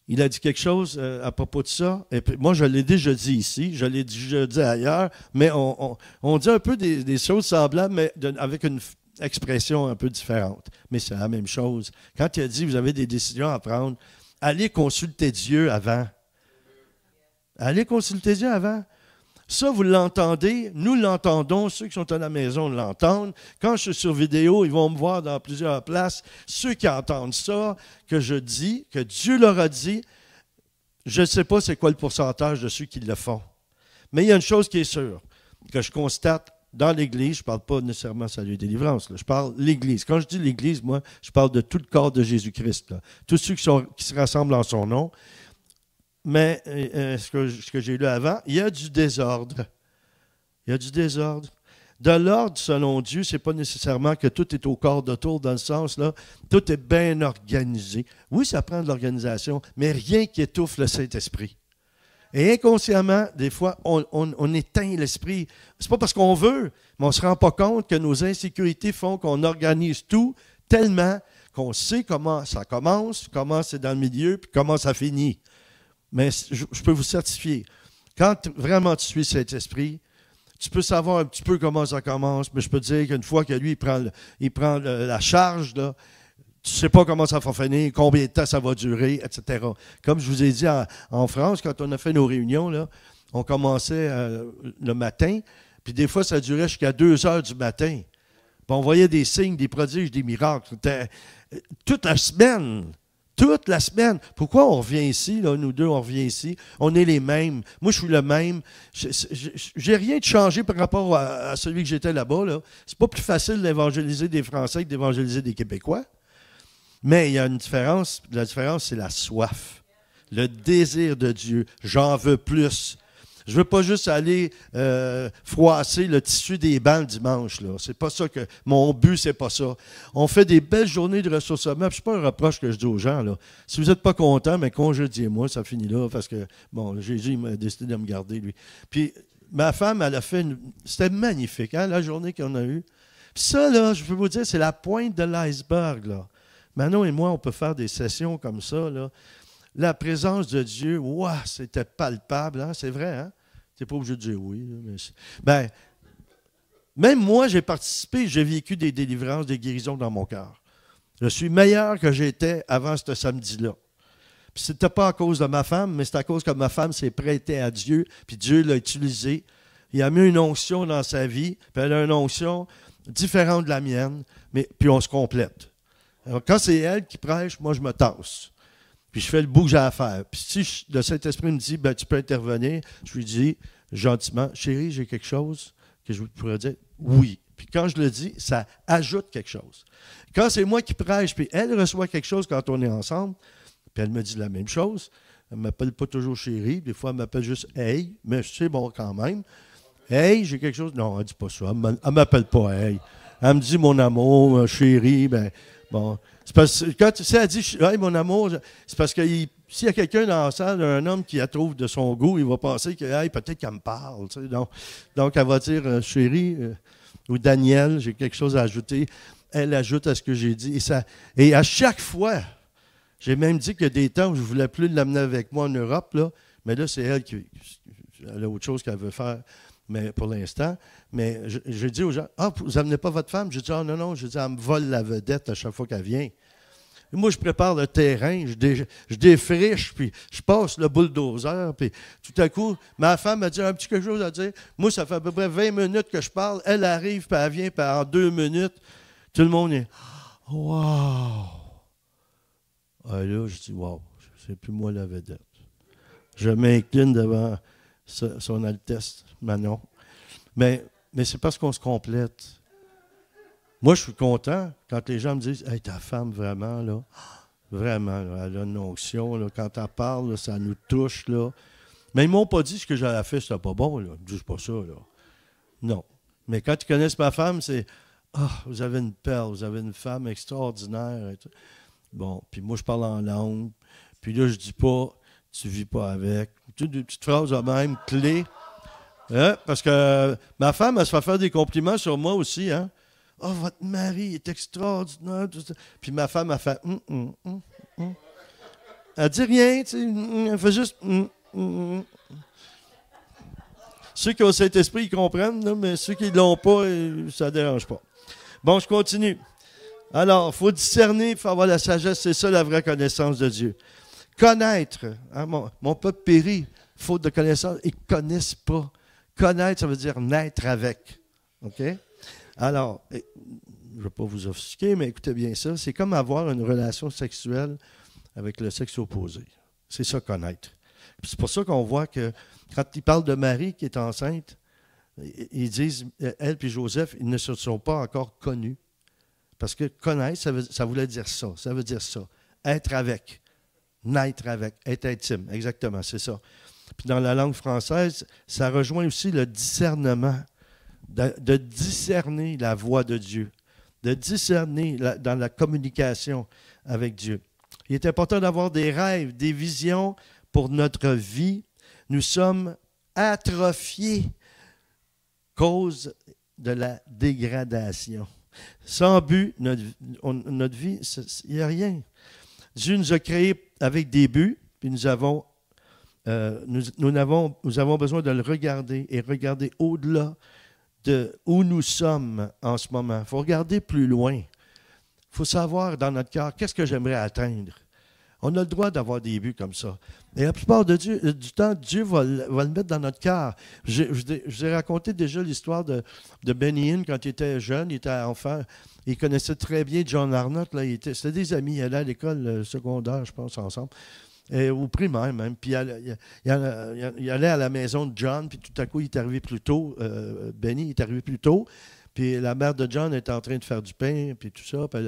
Il a dit quelque chose à propos de ça. Et puis, moi, je l'ai déjà dit ici, je l'ai déjà dit ailleurs, mais on dit un peu des choses semblables, mais avec une expression un peu différente. Mais c'est la même chose. Quand il a dit, vous avez des décisions à prendre, allez consulter Dieu avant. Allez consulter Dieu avant. Ça, vous l'entendez, nous l'entendons, ceux qui sont à la maison l'entendent. Quand je suis sur vidéo, ils vont me voir dans plusieurs places. Ceux qui entendent ça, que je dis, que Dieu leur a dit, je ne sais pas c'est quoi le pourcentage de ceux qui le font. Mais il y a une chose qui est sûre, que je constate dans l'Église, je ne parle pas nécessairement salut et délivrance, là, je parle de l'Église. Quand je dis l'Église, moi, je parle de tout le corps de Jésus-Christ. Là. Tous ceux qui se rassemblent en son nom. Mais ce que j'ai lu avant, il y a du désordre. Il y a du désordre. De l'ordre, selon Dieu, ce n'est pas nécessairement que tout est au corps de tour, dans le sens, là, tout est bien organisé. Oui, ça prend de l'organisation, mais rien qui étouffe le Saint-Esprit. Et inconsciemment, des fois, on éteint l'esprit. C'est pas parce qu'on veut, mais on ne se rend pas compte que nos insécurités font qu'on organise tout tellement qu'on sait comment ça commence, comment c'est dans le milieu, puis comment ça finit. Mais je peux vous certifier, quand vraiment tu suis cet esprit, tu peux savoir un petit peu comment ça commence, mais je peux te dire qu'une fois que lui, il prend la charge, là, tu ne sais pas comment ça va finir, combien de temps ça va durer, etc. Comme je vous ai dit en France, quand on a fait nos réunions, là, on commençait le matin, puis des fois, ça durait jusqu'à 2 heures du matin. Puis on voyait des signes, des prodiges, des miracles. Toute la semaine. Toute la semaine. Pourquoi on revient ici, là, nous deux, on revient ici? On est les mêmes. Moi, je suis le même. J'ai rien de changé par rapport à celui que j'étais là-bas. Là. C'est pas plus facile d'évangéliser des Français que d'évangéliser des Québécois. Mais il y a une différence. La différence, c'est la soif. Le désir de Dieu. J'en veux plus. Je ne veux pas juste aller froisser le tissu des bancs le dimanche. Là. C'est pas ça que. Mon but, c'est pas ça. On fait des belles journées de ressourcement. Ce n'est pas un reproche que je dis aux gens. Là. Si vous n'êtes pas content, mais congédiez-moi, ça finit là. Parce que, bon, Jésus il m'a décidé de me garder, lui. Puis, ma femme, elle a fait C'était magnifique, hein, la journée qu'on a eue. Puis ça, là, je peux vous dire, c'est la pointe de l'iceberg, là. Manon et moi, on peut faire des sessions comme ça, là. La présence de Dieu, wow, c'était palpable, hein? C'est vrai, hein? Tu n'es pas obligé de dire oui. Là, mais ben, même moi, j'ai participé, j'ai vécu des délivrances, des guérisons dans mon cœur. Je suis meilleur que j'étais avant ce samedi-là. Puis ce n'était pas à cause de ma femme, mais c'est à cause que ma femme s'est prêtée à Dieu, puis Dieu l'a utilisé. Il a mis une onction dans sa vie, puis elle a une onction différente de la mienne, mais puis on se complète. Alors, quand c'est elle qui prêche, moi, je me tasse. Puis je fais le bout que j'ai à faire. Puis si le Saint-Esprit me dit, ben, tu peux intervenir, je lui dis gentiment, chérie, j'ai quelque chose que je pourrais dire, oui. Puis quand je le dis, ça ajoute quelque chose. Quand c'est moi qui prêche, puis elle reçoit quelque chose quand on est ensemble, puis elle me dit la même chose, elle ne m'appelle pas toujours chérie, des fois elle m'appelle juste hey, mais c'est bon quand même. Hey, j'ai quelque chose. Non, elle ne dit pas ça. Elle ne m'appelle pas hey. Elle me dit mon amour, chérie, ben bon. C'est parce que quand elle dit hey, mon amour, c'est parce que s'il y a quelqu'un dans la salle, un homme qui la trouve de son goût, il va penser que hey, peut-être qu'elle me parle. Tu sais, donc, elle va dire chérie ou Daniel, j'ai quelque chose à ajouter. Elle ajoute à ce que j'ai dit. Et à chaque fois, j'ai même dit qu'il y a des temps où je ne voulais plus l'amener avec moi en Europe, là, mais là, c'est elle qui elle a autre chose qu'elle veut faire mais pour l'instant. Mais je dis aux gens, vous n'amenez pas votre femme? Je dis, non. Je dis, elle me vole la vedette à chaque fois qu'elle vient. Et moi, je prépare le terrain, je défriche, puis je passe le bulldozer, puis tout à coup, ma femme a dit un petit quelque chose à dire. Moi, ça fait à peu près 20 minutes que je parle. Elle arrive, puis elle vient, puis en 2 minutes, tout le monde est « Wow! » Ah là, je dis « Wow! » C'est plus moi la vedette. Je m'incline devant son Altesse Manon. Mais c'est parce qu'on se complète. Moi, je suis content quand les gens me disent « Hey, ta femme, vraiment, là, vraiment, là, elle a une onction, là, quand elle parle, là, ça nous touche, là. » Mais ils ne m'ont pas dit ce que j'avais fait, c'était pas bon, là. Ils me disent pas ça, là. Non. Mais quand ils connaissent ma femme, c'est « Ah, vous avez une perle, vous avez une femme extraordinaire. » et tout. Bon, puis moi, je parle en langue. Puis là, je dis pas « Tu vis pas avec. » Des petites phrases de même, clés. Hein? Parce que ma femme, elle se fait faire des compliments sur moi aussi, hein? « Oh, votre mari est extraordinaire. » Puis ma femme, elle fait Elle dit rien, tu sais. Elle fait juste Ceux qui ont cet esprit, ils comprennent, là, mais ceux qui ne l'ont pas, ça ne dérange pas. Bon, je continue. Alors, il faut discerner, il faut avoir la sagesse. C'est ça la vraie connaissance de Dieu. Connaître. Hein, mon peuple périt, faute de connaissance. Ils ne connaissent pas. Connaître, ça veut dire naître avec. OK? Alors, je ne vais pas vous offusquer, mais écoutez bien ça. C'est comme avoir une relation sexuelle avec le sexe opposé. C'est ça, connaître. Puis c'est pour ça qu'on voit que quand ils parlent de Marie qui est enceinte, ils disent, elle et Joseph, ils ne se sont pas encore connus. Parce que connaître, ça voulait dire ça. Ça veut dire ça. Être avec. Naître avec. Être intime. Exactement, c'est ça. Puis dans la langue française, ça rejoint aussi le discernement. De discerner la voix de Dieu. De discerner dans la communication avec Dieu. Il est important d'avoir des rêves, des visions pour notre vie. Nous sommes atrophiés cause de la dégradation. Sans but, notre vie, il n'y a rien. Dieu nous a créés avec des buts, puis nous avons besoin de le regarder et regarder au-delà de où nous sommes en ce moment. Il faut regarder plus loin. Il faut savoir dans notre cœur, qu'est-ce que j'aimerais atteindre? On a le droit d'avoir des buts comme ça. Et la plupart du temps, Dieu va le mettre dans notre cœur. Je vous ai raconté déjà l'histoire de Benny Hinn quand il était jeune, il était enfant. Il connaissait très bien John Arnott. C'était des amis. Il allait à l'école secondaire, je pense, ensemble. Au primaire même. Puis il allait à la maison de John, puis tout à coup, il est arrivé plus tôt. Benny est arrivé plus tôt. Puis la mère de John était en train de faire du pain, puis tout ça. Puis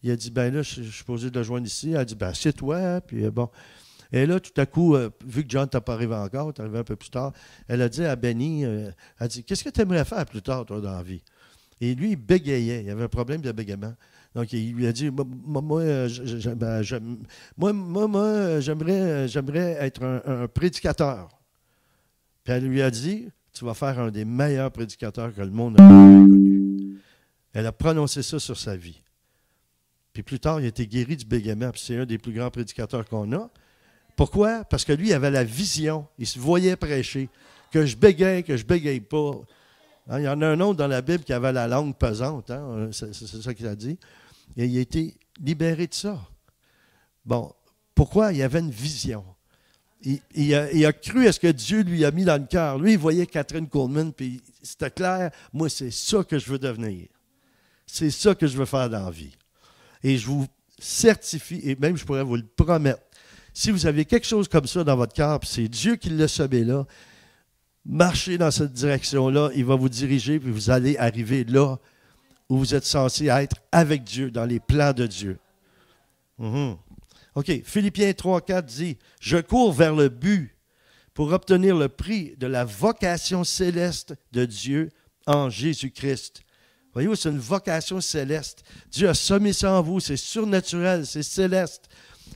il a dit, ben là, je suis supposé de le joindre ici. Elle a dit, ben assieds-toi. Puis bon. Et là, tout à coup, vu que John n'est pas arrivé encore, il est arrivé un peu plus tard, elle a dit à Benny, elle a dit, qu'est-ce que tu aimerais faire plus tard, toi, dans la vie? Et lui, il bégayait. Il avait un problème de bégaiement. Donc, il lui a dit, moi, j'aimerais être un prédicateur. Puis elle lui a dit, tu vas faire un des meilleurs prédicateurs que le monde a connu. Elle a prononcé ça sur sa vie. Puis plus tard, il a été guéri du bégaiement. Puis c'est un des plus grands prédicateurs qu'on a. Pourquoi? Parce que lui, il avait la vision. Il se voyait prêcher. Que je bégaye pas. Hein, il y en a un autre dans la Bible qui avait la langue pesante. Hein, c'est ça qu'il a dit. Et il a été libéré de ça. Bon, pourquoi? Il avait une vision. Il a cru à ce que Dieu lui a mis dans le cœur. Lui, il voyait Catherine Coleman, puis c'était clair, moi, c'est ça que je veux devenir. C'est ça que je veux faire dans la vie. Et je vous certifie, et même je pourrais vous le promettre, si vous avez quelque chose comme ça dans votre cœur, puis c'est Dieu qui l'a semé là, marchez dans cette direction-là, il va vous diriger, puis vous allez arriver là où vous êtes censé être avec Dieu, dans les plans de Dieu. OK, Philippiens 3,4 dit, « Je cours vers le but pour obtenir le prix de la vocation céleste de Dieu en Jésus-Christ. » Voyez-vous, c'est une vocation céleste. Dieu a semé ça en vous, c'est surnaturel, c'est céleste.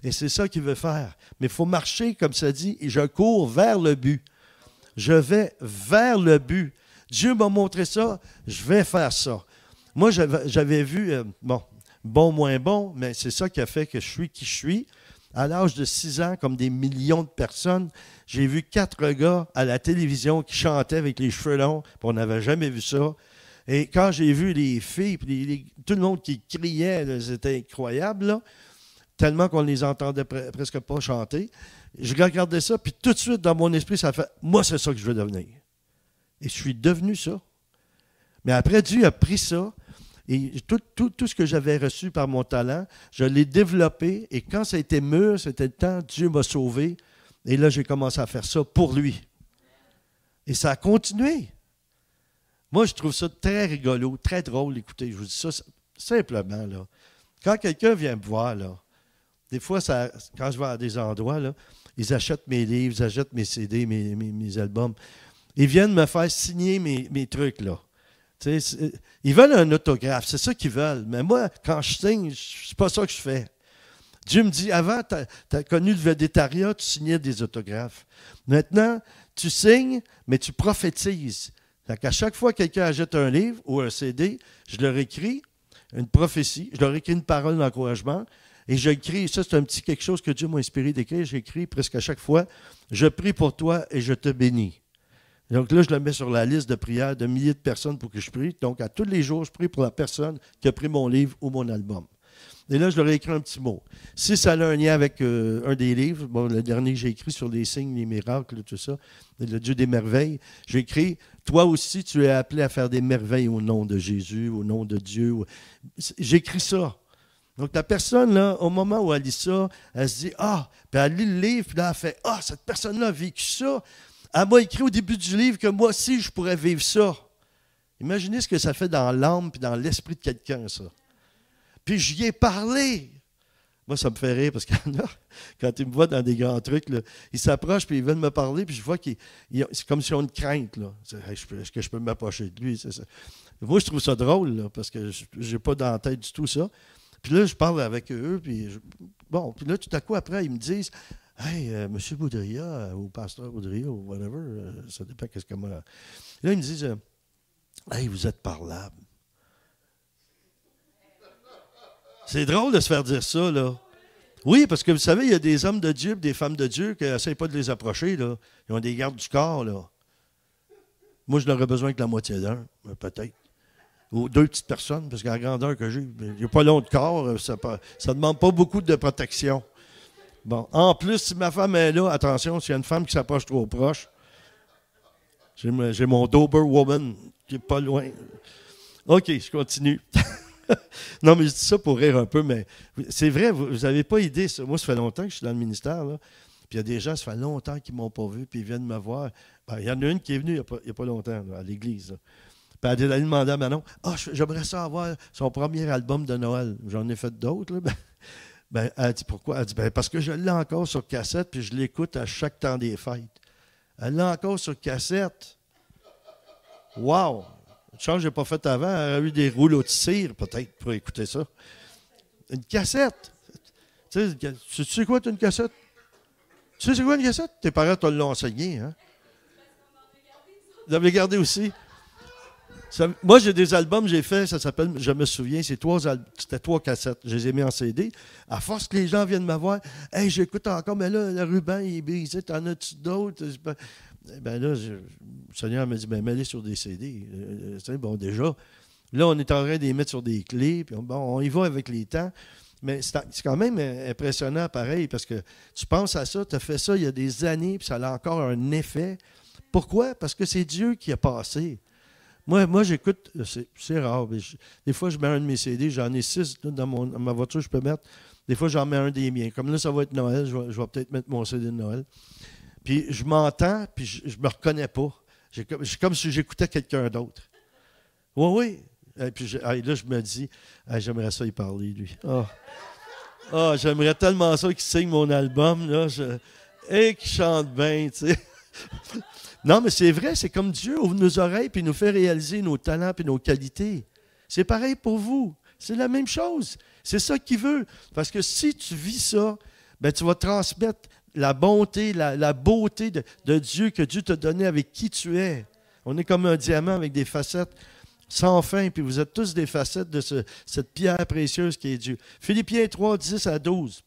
Et c'est ça qu'il veut faire. Mais il faut marcher, comme ça dit, et je cours vers le but. Je vais vers le but. Dieu m'a montré ça, je vais faire ça. Moi, j'avais vu, bon, moins bon, mais c'est ça qui a fait que je suis qui je suis. À l'âge de 6 ans, comme des millions de personnes, j'ai vu 4 gars à la télévision qui chantaient avec les cheveux longs, puis on n'avait jamais vu ça. Et quand j'ai vu les filles, puis tout le monde qui criait, là, c'était incroyable, là, tellement qu'on ne les entendait presque pas chanter. Je regardais ça, puis tout de suite, dans mon esprit, ça a fait « Moi, c'est ça que je veux devenir. » Et je suis devenu ça. Mais après, Dieu a pris ça, et tout ce que j'avais reçu par mon talent, je l'ai développé, et quand ça a été mûr, c'était le temps, Dieu m'a sauvé, et là, j'ai commencé à faire ça pour lui. Et ça a continué. Moi, je trouve ça très rigolo, très drôle, écoutez, je vous dis ça simplement, là. Quand quelqu'un vient me voir, là, des fois, quand je vais à des endroits, là, ils achètent mes livres, ils achètent mes CD, mes albums. Ils viennent me faire signer mes trucs, là. Ils veulent un autographe, c'est ça qu'ils veulent. Mais moi, quand je signe, c'est pas ça que je fais. Dieu me dit, avant, tu as connu le végétariat, tu signais des autographes. Maintenant, tu signes, mais tu prophétises. À chaque fois que quelqu'un achète un livre ou un CD, je leur écris une prophétie, je leur écris une parole d'encouragement, et j'écris, ça c'est un petit quelque chose que Dieu m'a inspiré d'écrire, j'écris presque à chaque fois, « Je prie pour toi et je te bénis ». Donc là, je le mets sur la liste de prières de milliers de personnes pour que je prie. Donc, à tous les jours, je prie pour la personne qui a pris mon livre ou mon album. Et là, je leur ai écrit un petit mot. Si ça a un lien avec un des livres, bon, le dernier que j'ai écrit sur les signes, les miracles, tout ça, le Dieu des merveilles, j'ai écrit « Toi aussi, tu es appelé à faire des merveilles au nom de Jésus, au nom de Dieu. » J'écris ça. Donc, la personne, là, au moment où elle lit ça, elle se dit « Ah! » Puis elle lit le livre, puis là, elle fait « Ah! Cette personne-là a vécu ça. Elle m'a écrit au début du livre que moi aussi, je pourrais vivre ça. » Imaginez ce que ça fait dans l'âme et dans l'esprit de quelqu'un, ça. Puis j'y ai parlé. Moi, ça me fait rire parce que quand ils me voient dans des grands trucs, là, ils s'approchent puis ils viennent me parler, puis je vois c'est comme s'ils ont une crainte. Là. Est-ce que je peux m'approcher de lui? C'est ça. Moi, je trouve ça drôle là, parce que je n'ai pas dans la tête du tout ça. Puis là, je parle avec eux, puis puis là, tout à coup, après, ils me disent « Hey, M. Boudria, ou Pasteur Boudria, ou whatever, ça dépend qu'est-ce que moi... » Là, ils me disent « Hey, vous êtes parlable. » C'est drôle de se faire dire ça, là. Oui, parce que vous savez, il y a des hommes de Dieu et des femmes de Dieu qui n'essayent pas de les approcher, là. Ils ont des gardes du corps, là. Moi, je n'aurais besoin que la moitié d'un, peut-être. Ou 2 petites personnes, parce qu'à la grandeur que j'ai, il n'y a pas long de corps, ça ne demande pas beaucoup de protection. Bon, en plus, si ma femme est là, attention, s'il y a une femme qui s'approche trop proche, j'ai mon Doberwoman qui n'est pas loin. OK, je continue. Non, mais je dis ça pour rire un peu, mais c'est vrai, vous n'avez pas idée. Ça. Moi, ça fait longtemps que je suis dans le ministère, là. Puis il y a des gens, ça fait longtemps qu'ils ne m'ont pas vu, puis ils viennent me voir. Ben, il y en a une qui est venue il n'y a pas longtemps, là, à l'église. Là. Puis elle a demandé à Manon, « Ah, j'aimerais ça avoir son premier album de Noël. » J'en ai fait d'autres, là. Ben, elle dit, pourquoi? Elle dit, ben, parce que je l'ai encore sur cassette, puis je l'écoute à chaque temps des fêtes. Elle l'a encore sur cassette. Wow! Une chance que je n'ai pas fait avant. Elle a eu des rouleaux de cire, peut-être, pour écouter ça. Une cassette. Tu sais quoi, une cassette? Tu sais c'est quoi une cassette? Tes parents te l'ont enseigné, hein? Vous l'avez gardé aussi? Moi, j'ai des albums, j'ai fait, ça s'appelle, je me souviens, c'était 3 cassettes. Je les ai mis en CD. À force que les gens viennent me voir, « Hey, j'écoute encore, mais là, le ruban, il est brisé, t'en as-tu d'autres? » Ben là, le Seigneur m'a dit, ben mets-les sur des CD. Bon, déjà, là, on est en train de les mettre sur des clés, puis bon, on y va avec les temps. Mais c'est quand même impressionnant, pareil, parce que tu penses à ça, tu as fait ça il y a des années, puis ça a encore un effet. Pourquoi? Parce que c'est Dieu qui a passé. Moi j'écoute, c'est rare. Des fois, je mets un de mes CD, j'en ai 6 dans ma voiture, je peux mettre. Des fois, j'en mets un des miens. Comme là, ça va être Noël, je vais peut-être mettre mon CD de Noël. Puis je m'entends, puis je me reconnais pas. C'est comme si j'écoutais quelqu'un d'autre. Oui. Et puis là, je me dis, j'aimerais ça y parler, lui. J'aimerais tellement ça qu'il signe mon album, là. Et qu'il chante bien, tu sais. Non, mais c'est vrai, c'est comme Dieu ouvre nos oreilles puis nous fait réaliser nos talents et nos qualités. C'est pareil pour vous. C'est la même chose. C'est ça qu'il veut. Parce que si tu vis ça, ben, tu vas transmettre la bonté, la beauté de Dieu que Dieu t'a donné avec qui tu es. On est comme un diamant avec des facettes sans fin, puis vous êtes tous des facettes de cette pierre précieuse qui est Dieu. Philippiens 3, 10 à 12.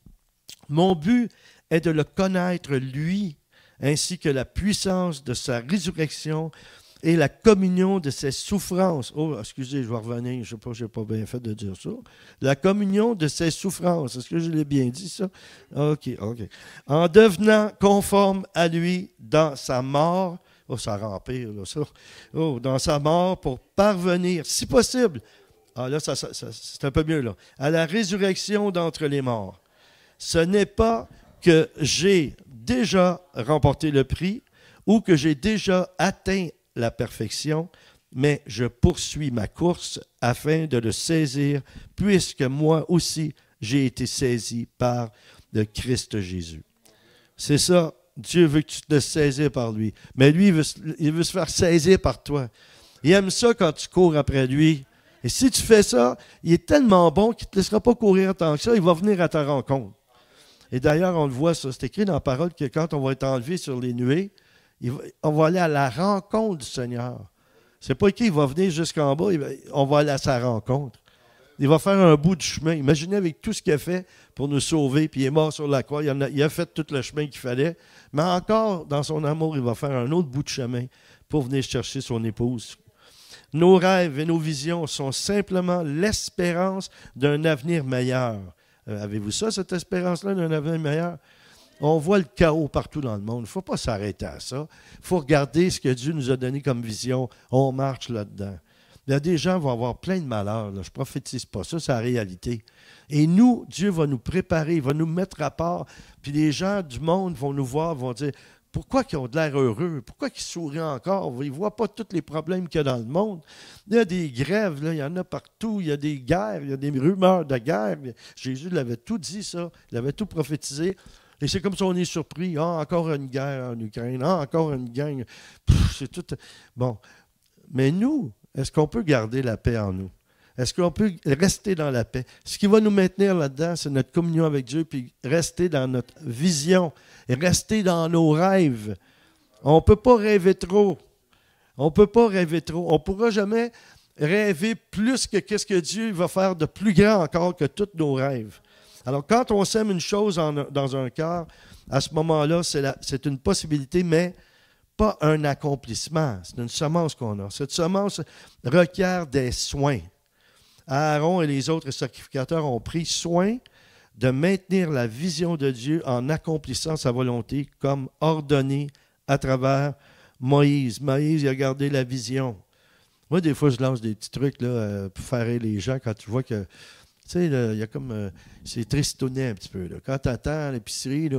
Mon but est de le connaître, lui, ainsi que la puissance de sa résurrection et la communion de ses souffrances. Oh, excusez, je vais revenir, je ne sais pas, je n'ai pas bien fait de dire ça. La communion de ses souffrances. Est-ce que je l'ai bien dit, ça? OK. En devenant conforme à lui dans sa mort. Oh, ça rempire, là, ça. Oh, dans sa mort pour parvenir, si possible. Ah, là, c'est un peu mieux, là. À la résurrection d'entre les morts. Ce n'est pas que j'ai déjà remporté le prix ou que j'ai déjà atteint la perfection, mais je poursuis ma course afin de le saisir, puisque moi aussi j'ai été saisi par le Christ Jésus. C'est ça, Dieu veut que tu te saisisses par lui, mais lui, il veut se faire saisir par toi. Il aime ça quand tu cours après lui. Et si tu fais ça, il est tellement bon qu'il ne te laissera pas courir tant que ça, il va venir à ta rencontre. Et d'ailleurs, on le voit, ça, c'est écrit dans la parole que quand on va être enlevé sur les nuées, on va aller à la rencontre du Seigneur. C'est pas qu'il va venir jusqu'en bas, on va aller à sa rencontre. Il va faire un bout de chemin. Imaginez avec tout ce qu'il a fait pour nous sauver, puis il est mort sur la croix, il a fait tout le chemin qu'il fallait, mais encore, dans son amour, il va faire un autre bout de chemin pour venir chercher son épouse. Nos rêves et nos visions sont simplement l'espérance d'un avenir meilleur. Avez-vous ça, cette espérance-là d'un avenir meilleur? On voit le chaos partout dans le monde. Il ne faut pas s'arrêter à ça. Il faut regarder ce que Dieu nous a donné comme vision. On marche là-dedans. Il y a des gens qui vont avoir plein de malheurs. Là. Je ne prophétise pas ça, c'est la réalité. Et nous, Dieu va nous préparer, il va nous mettre à part. Puis les gens du monde vont nous voir, vont dire, pourquoi ils ont de l'air heureux? Pourquoi ils sourient encore? Ils ne voient pas tous les problèmes qu'il y a dans le monde. Il y a des grèves, là, il y en a partout. Il y a des guerres, il y a des rumeurs de guerre. Jésus l'avait tout dit, ça. Il avait tout prophétisé. Et c'est comme si on est surpris. Ah, encore une guerre en Ukraine. Ah, encore une gang. C'est tout. Bon. Mais nous, est-ce qu'on peut garder la paix en nous? Est-ce qu'on peut rester dans la paix? Ce qui va nous maintenir là-dedans, c'est notre communion avec Dieu, puis rester dans notre vision, et rester dans nos rêves. On ne peut pas rêver trop. On ne peut pas rêver trop. On ne pourra jamais rêver plus que ce que Dieu va faire de plus grand encore que tous nos rêves. Alors, quand on sème une chose dans un cœur, à ce moment-là, c'est une possibilité, mais pas un accomplissement. C'est une semence qu'on a. Cette semence requiert des soins. Aaron et les autres sacrificateurs ont pris soin de maintenir la vision de Dieu en accomplissant sa volonté comme ordonné à travers Moïse. Moïse, il a gardé la vision. Moi, des fois, je lance des petits trucs là, pour faire rire les gens quand tu vois que tu sais, il y a comme. C'est tristouné un petit peu. Là. Quand tu attends à l'épicerie,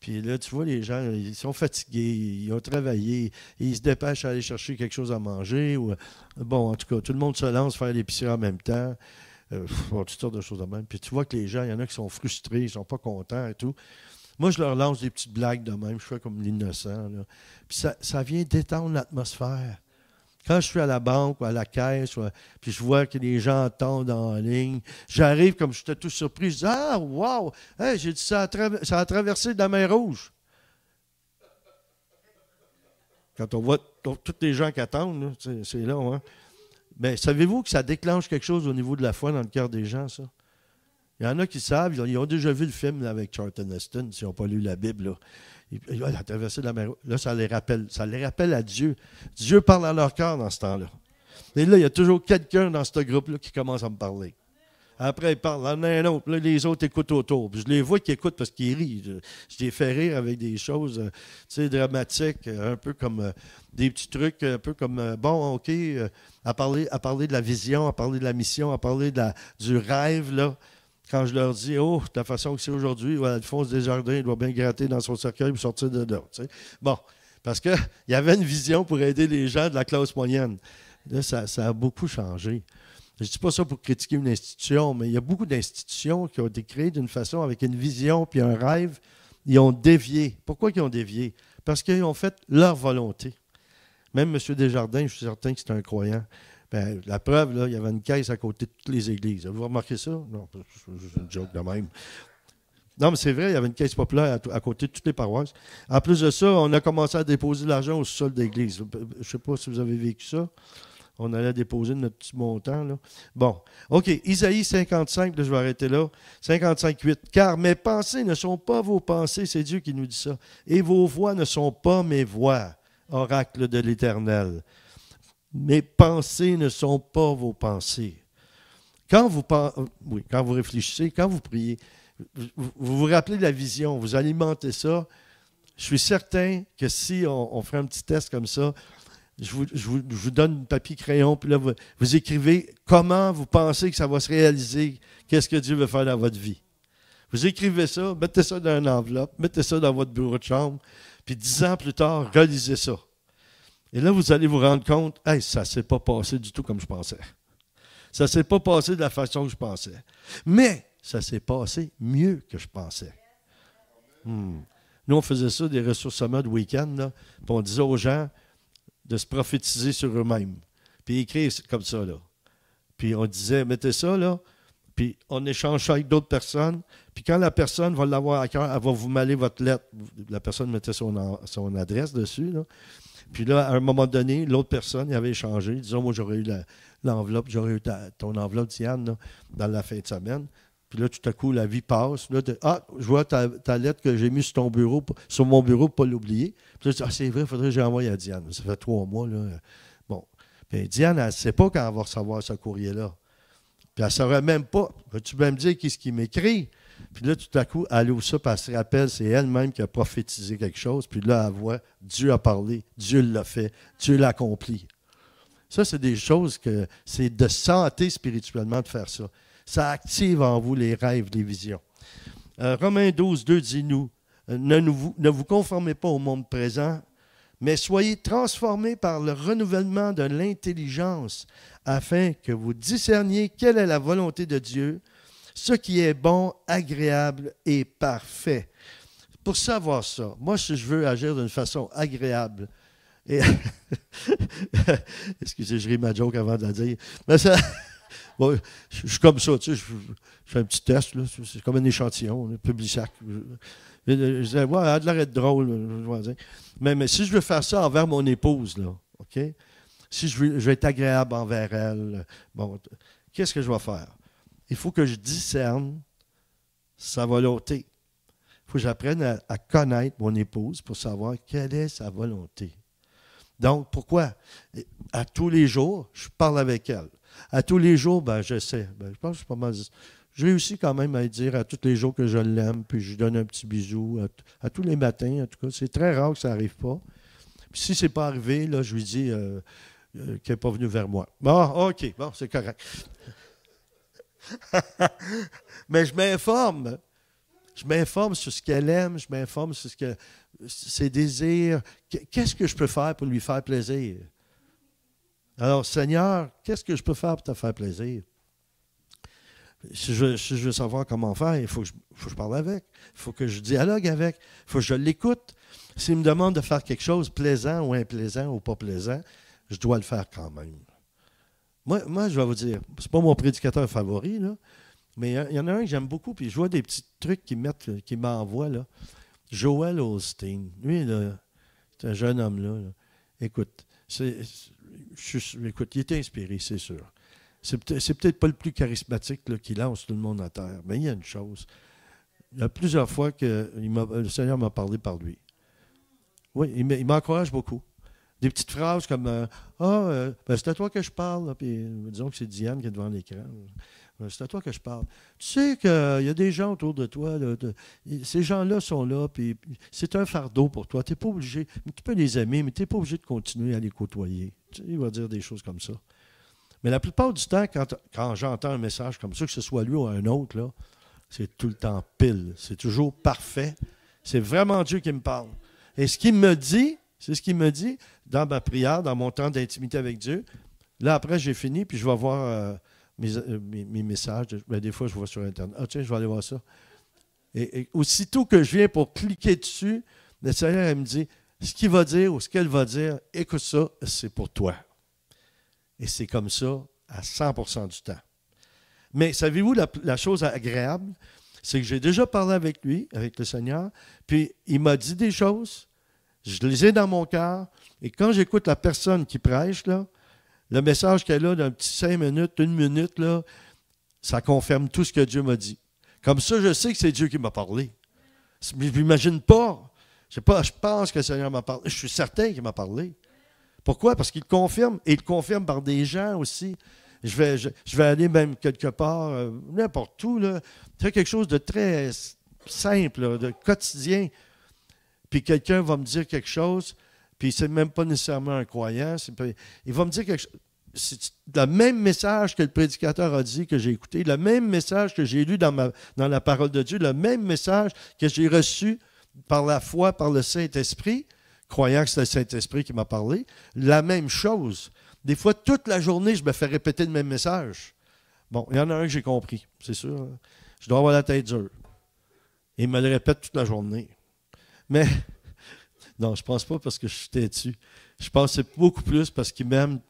puis là, tu vois, les gens, ils sont fatigués, ils ont travaillé, ils se dépêchent à aller chercher quelque chose à manger. Bon, en tout cas, tout le monde se lance faire l'épicerie en même temps. Toutes sortes de choses de même. Puis tu vois que les gens, il y en a qui sont frustrés, ils ne sont pas contents et tout. Moi, je leur lance des petites blagues de même. Je fais comme l'innocent. Là. Puis ça vient détendre l'atmosphère. Quand je suis à la banque ou à la caisse, puis je vois que les gens attendent en ligne, j'arrive comme j'étais tout surpris, je dis « Ah, wow! Hey, j'ai dit ça a traversé de la mer Rouge. » Quand on voit tous les gens qui attendent, là, c'est là, hein? Mais savez-vous que ça déclenche quelque chose au niveau de la foi dans le cœur des gens, ça? Il y en a qui savent, ils ont déjà vu le film là, avec Charlton Heston, s'ils n'ont pas lu la Bible, là. Il a traversé la mer. Là, ça les rappelle à Dieu. Dieu parle à leur cœur dans ce temps-là. Et là, il y a toujours quelqu'un dans ce groupe-là qui commence à me parler. Après, il parle, il y en a un autre. Là, les autres écoutent autour. Puis je les vois qui écoutent parce qu'ils rient. Je les fais rire avec des choses dramatiques, un peu comme des petits trucs, un peu comme, bon, OK, à parler de la vision, à parler de la mission, à parler du rêve, là. Quand je leur dis, oh, de la façon que c'est aujourd'hui, Alphonse Desjardins, il doit bien gratter dans son cercueil pour sortir de là. Tu sais. Bon, parce qu'il y avait une vision pour aider les gens de la classe moyenne. Là, ça a beaucoup changé. Je ne dis pas ça pour critiquer une institution, mais il y a beaucoup d'institutions qui ont été créées d'une façon avec une vision puis un rêve. Ils ont dévié. Pourquoi ils ont dévié? Parce qu'ils ont fait leur volonté. Même M. Desjardins, je suis certain que c'est un croyant. Ben, la preuve, là, il y avait une caisse à côté de toutes les églises. Avez-vous remarqué ça? Non, c'est une joke de même. Non, mais c'est vrai, il y avait une caisse populaire à côté de toutes les paroisses. En plus de ça, on a commencé à déposer de l'argent au sol d'église. Je ne sais pas si vous avez vécu ça. On allait déposer notre petit montant, là. Bon. OK. Isaïe 55, là, je vais arrêter là. 55, 8. Car mes pensées ne sont pas vos pensées, c'est Dieu qui nous dit ça. Et vos voix ne sont pas mes voix, oracle de l'Éternel. Mes pensées ne sont pas vos pensées. Quand vous réfléchissez, quand vous priez, vous rappelez de la vision, vous alimentez ça. Je suis certain que si on ferait un petit test comme ça, je vous donne papier crayon, puis là, vous écrivez comment vous pensez que ça va se réaliser, qu'est-ce que Dieu veut faire dans votre vie. Vous écrivez ça, mettez ça dans une enveloppe, mettez ça dans votre bureau de chambre, puis 10 ans plus tard, relisez ça. Et là, vous allez vous rendre compte, hey, ça ne s'est pas passé du tout comme je pensais. Ça ne s'est pas passé de la façon que je pensais. Mais ça s'est passé mieux que je pensais. Nous, on faisait ça, des ressourcements de week-end, là, puis on disait aux gens de se prophétiser sur eux-mêmes. Puis écrire comme ça, là. Puis on disait, mettez ça, là, puis on échange ça avec d'autres personnes. Puis quand la personne va l'avoir à cœur, elle va vous mêler votre lettre. La personne mettait son adresse dessus, là. Puis là, à un moment donné, l'autre personne, il avait échangé. Disons, moi, j'aurais eu l'enveloppe, j'aurais eu ton enveloppe, Diane, là, dans la fin de semaine. Puis là, tout à coup, la vie passe. Là, je vois ta lettre que j'ai mise sur ton bureau, sur mon bureau pour ne pas l'oublier. Puis là, je dis, c'est vrai, il faudrait que j'envoie à Diane. Ça fait 3 mois, là. Bon. Puis Diane, elle ne sait pas quand elle va recevoir ce courrier-là. Puis elle ne saurait même pas. Vas-tu bien me dire qu'est-ce qu'il m'écrit? Puis là, tout à coup, elle ouvre ça, puis elle se rappelle, c'est elle-même qui a prophétisé quelque chose. Puis là, elle voit, Dieu a parlé, Dieu l'a fait, Dieu l'a accompli. Ça, c'est des choses que c'est de santé spirituellement de faire ça. Ça active en vous les rêves, les visions. Romains 12, 2 dit nous, ne vous conformez pas au monde présent, mais soyez transformés par le renouvellement de l'intelligence, afin que vous discerniez quelle est la volonté de Dieu, ce qui est bon, agréable et parfait. Pour savoir ça, moi, si je veux agir d'une façon agréable, et excusez, je ris ma joke avant de la dire, mais ça, bon, je suis comme ça, tu sais, je fais un petit test, là, c'est comme un échantillon, un Publisac. Je disais, ouais, elle a de l'air d'être drôle, je vais dire. Mais si je veux faire ça envers mon épouse, là, OK? Si je veux être agréable envers elle, bon, qu'est-ce que je vais faire? Il faut que je discerne sa volonté. Il faut que j'apprenne à connaître mon épouse pour savoir quelle est sa volonté. Donc, pourquoi? À tous les jours, je parle avec elle. À tous les jours, ben, je sais. Ben, je pense que je suis pas mal. Je réussis quand même à dire à tous les jours que je l'aime, puis je lui donne un petit bisou à tous les matins, en tout cas. C'est très rare que ça n'arrive pas. Puis si ce n'est pas arrivé, là, je lui dis qu'elle n'est pas venue vers moi. Bon, OK, bon, c'est correct. Mais je m'informe. Je m'informe sur ce qu'elle aime, je m'informe sur ses désirs. Qu'est-ce que je peux faire pour lui faire plaisir? Alors, Seigneur, qu'est-ce que je peux faire pour te faire plaisir? Si je veux savoir comment faire, il faut que je parle avec. Il faut que je dialogue avec. Il faut que je l'écoute. S'il me demande de faire quelque chose plaisant ou implaisant ou pas plaisant, je dois le faire quand même. Moi, je vais vous dire, c'est pas mon prédicateur favori, là, mais il y en a un que j'aime beaucoup, puis je vois des petits trucs qu'il m'envoie, là. Joel Osteen. Lui, là, c'est un jeune homme, là. Écoute, écoute, il est inspiré, c'est sûr. C'est peut-être pas le plus charismatique là, qui lance tout le monde à terre, mais il y a une chose. Il y a plusieurs fois que le Seigneur m'a parlé par lui. Oui, il m'encourage beaucoup. Des petites phrases comme ben c'est à toi que je parle. Là, puis, disons que c'est Diane qui est devant l'écran. C'est à toi que je parle. Tu sais qu'il y a des gens autour de toi. Là, ces gens-là sont là. Puis c'est un fardeau pour toi. Tu n'es pas obligé. Tu peux les aimer, mais tu n'es pas obligé de continuer à les côtoyer. Tu sais, il va dire des choses comme ça. Mais la plupart du temps, quand j'entends un message comme ça, que ce soit lui ou un autre, là, c'est tout le temps pile. C'est toujours parfait. C'est vraiment Dieu qui me parle. Et ce qu'il me dit, c'est ce qu'il me dit dans ma prière, dans mon temps d'intimité avec Dieu. Là, après, j'ai fini, puis je vais voir mes messages. Ben, des fois, je vois sur Internet. Ah, tiens, je vais aller voir ça. Et aussitôt que je viens pour cliquer dessus, le Seigneur, elle me dit, ce qu'il va dire ou ce qu'elle va dire, écoute ça, c'est pour toi. Et c'est comme ça à 100% du temps. Mais savez-vous, la chose agréable, c'est que j'ai déjà parlé avec lui, avec le Seigneur, puis il m'a dit des choses, je les ai dans mon cœur, et quand j'écoute la personne qui prêche, là, le message qu'elle a d'un petit 5 minutes, 1 minute, là, ça confirme tout ce que Dieu m'a dit. Comme ça, je sais que c'est Dieu qui m'a parlé. Je ne m'imagine pas. Je pense que le Seigneur m'a parlé. Je suis certain qu'il m'a parlé. Pourquoi? Parce qu'il le confirme, et il le confirme par des gens aussi. Je vais aller même quelque part, n'importe où, là, faire quelque chose de très simple, là, de quotidien. Puis quelqu'un va me dire quelque chose, puis c'est même pas nécessairement un croyant. Il va me dire quelque chose. C'est le même message que le prédicateur a dit, que j'ai écouté, le même message que j'ai lu dans la parole de Dieu, le même message que j'ai reçu par la foi, par le Saint-Esprit, croyant que c'est le Saint-Esprit qui m'a parlé, la même chose. Des fois, toute la journée, je me fais répéter le même message. Bon, il y en a un que j'ai compris, c'est sûr. Je dois avoir la tête dure. Et il me le répète toute la journée. Mais, non, je ne pense pas parce que je suis têtu. Je pense que c'est beaucoup plus parce qu'il m'aime.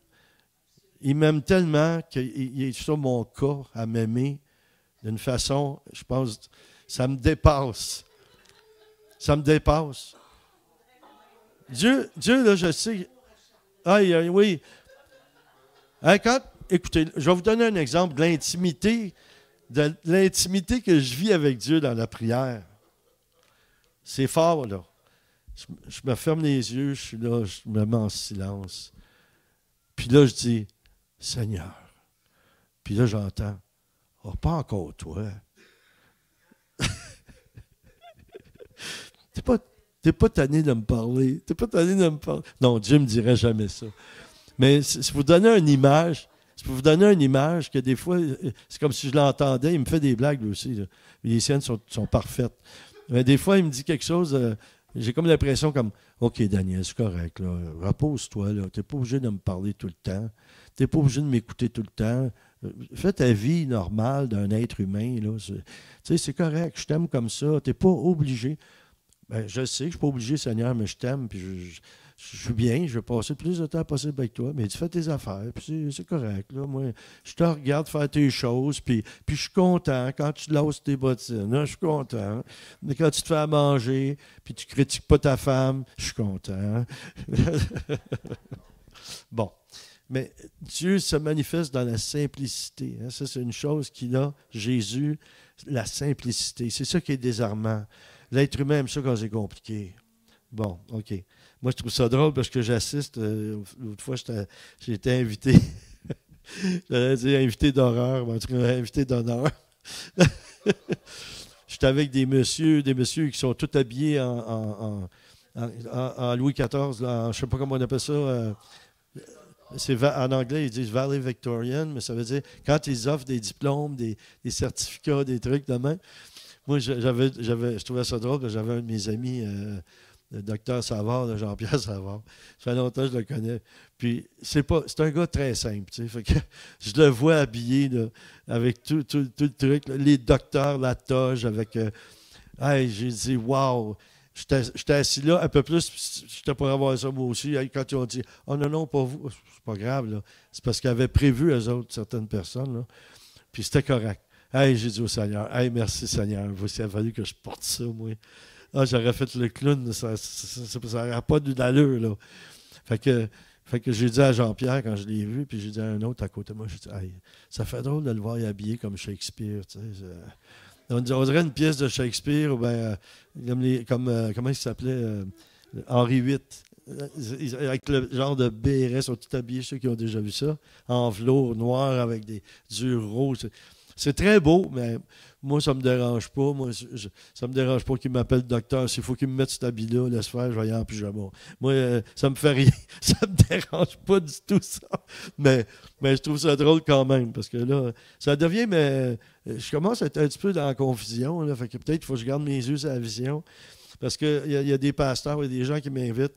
Il m'aime tellement qu'il est sur mon cas à m'aimer d'une façon, je pense, ça me dépasse. Ça me dépasse. Dieu là, je sais. Oui. Écoutez, je vais vous donner un exemple de l'intimité que je vis avec Dieu dans la prière. C'est fort, là. Je me ferme les yeux, je suis là, je me mets en silence. Puis là, je dis, Seigneur. Puis là, j'entends, oh, pas encore toi. T'es pas tanné de me parler. T'es pas tanné de me parler. Non, Dieu ne me dirait jamais ça. Mais si vous donnez une image, que des fois, c'est comme si je l'entendais, il me fait des blagues lui aussi. Là. Les siennes sont parfaites. Mais des fois, il me dit quelque chose, j'ai comme l'impression comme, OK, Daniel, c'est correct, là, repose-toi, là, t'es pas obligé de me parler tout le temps, t'es pas obligé de m'écouter tout le temps, fais ta vie normale d'un être humain, là, tu sais, c'est correct, je t'aime comme ça, t'es pas obligé. Ben, je sais que je suis pas obligé, Seigneur, mais je t'aime, puis je suis bien, je vais passer le plus de temps possible avec toi, mais tu fais tes affaires, puis c'est correct. Là. Moi, je te regarde faire tes choses, puis je suis content quand tu lausses tes bottines. Là, je suis content. Mais quand tu te fais à manger, puis tu critiques pas ta femme, je suis content. Bon. Mais Dieu se manifeste dans la simplicité. Hein. Ça, c'est une chose qu'il a, Jésus, la simplicité. C'est ça qui est désarmant. L'être humain aime ça quand c'est compliqué. Bon, OK. Moi, je trouve ça drôle parce que j'assiste. L'autre fois, j'ai été invité. J'allais dire invité d'horreur, mais en tout cas, invité d'honneur. J'étais avec des messieurs qui sont tous habillés en Louis XIV, là, je ne sais pas comment on appelle ça. En anglais, ils disent Valley Victorian, mais ça veut dire quand ils offrent des diplômes, des certificats, des trucs de même. Moi, je trouvais ça drôle parce que j'avais un de mes amis, le docteur Savard, Jean-Pierre Savard. Ça fait longtemps que je le connais. Puis, c'est un gars très simple. Tu sais, fait que je le vois habillé là, avec tout le truc, là, les docteurs, la toge, avec. J'ai dit, wow! J'étais assis là, un peu plus, j'étais pour avoir ça moi aussi. Quand ils ont dit, oh non, pas vous, c'est pas grave, là. C'est parce qu'ils avaient prévu, eux autres, certaines personnes, là. Puis c'était correct. J'ai dit au Seigneur, merci Seigneur, il a fallu que je porte ça, moi. J'aurais fait le clown, ça n'aurait pas d'allure, là. Fait que j'ai dit à Jean-Pierre quand je l'ai vu, puis j'ai dit à un autre à côté de moi, j'ai dit, ça fait drôle de le voir habillé comme Shakespeare, tu sais. On dirait une pièce de Shakespeare, ou bien, comment il s'appelait, Henri VIII. Avec le genre de béret, ils sont tout habillés, ceux qui ont déjà vu ça, en velours noir avec du rose. C'est très beau, mais moi, ça ne me dérange pas. Moi, ça ne me dérange pas qu'il m'appelle docteur. S'il faut qu'il me mette cet habit-là, laisse faire, je vais y aller en pyjama. Moi, ça me fait rien. Ça ne me dérange pas du tout, ça. Mais je trouve ça drôle quand même, parce que là, ça devient, mais je commence à être un petit peu dans la confusion. Là, fait que peut-être qu'il faut que je garde mes yeux sur la vision. Parce qu'il y a des pasteurs, il y a des gens qui m'invitent.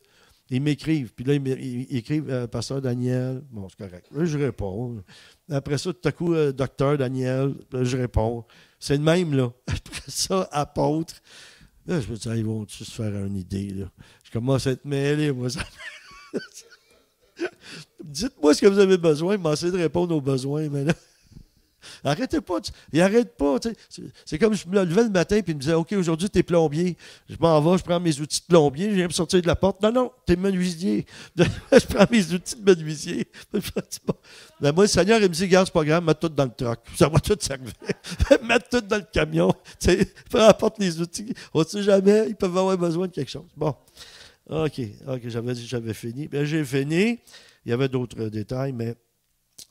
Ils m'écrivent. Puis là, ils écrivent Pasteur Daniel. Bon, c'est correct. Là, je réponds. Après ça, tout à coup, Docteur Daniel. Là, je réponds. C'est le même, là. Après ça, apôtre. Là, je me dis, ils vont tous se faire une idée, là. Je commence à être mêlé, moi. Dites-moi ce que vous avez besoin, m'essayez de répondre aux besoins, mais là, arrêtez pas, il n'arrête pas. C'est comme je me levais le matin et il me disait, OK, aujourd'hui, tu es plombier. Je m'en vais, je prends mes outils de plombier, je viens me sortir de la porte. Non, non, tu es menuisier. Je prends mes outils de menuisier. Mais moi, le Seigneur, il me dit, regarde, c'est pas grave, mets tout dans le truck. Ça va tout servir. Mettre tout dans le camion. Peu importe les outils. On ne sait jamais, ils peuvent avoir besoin de quelque chose. Bon. OK, j'avais dit que j'avais fini. Bien, j'ai fini. Il y avait d'autres détails, mais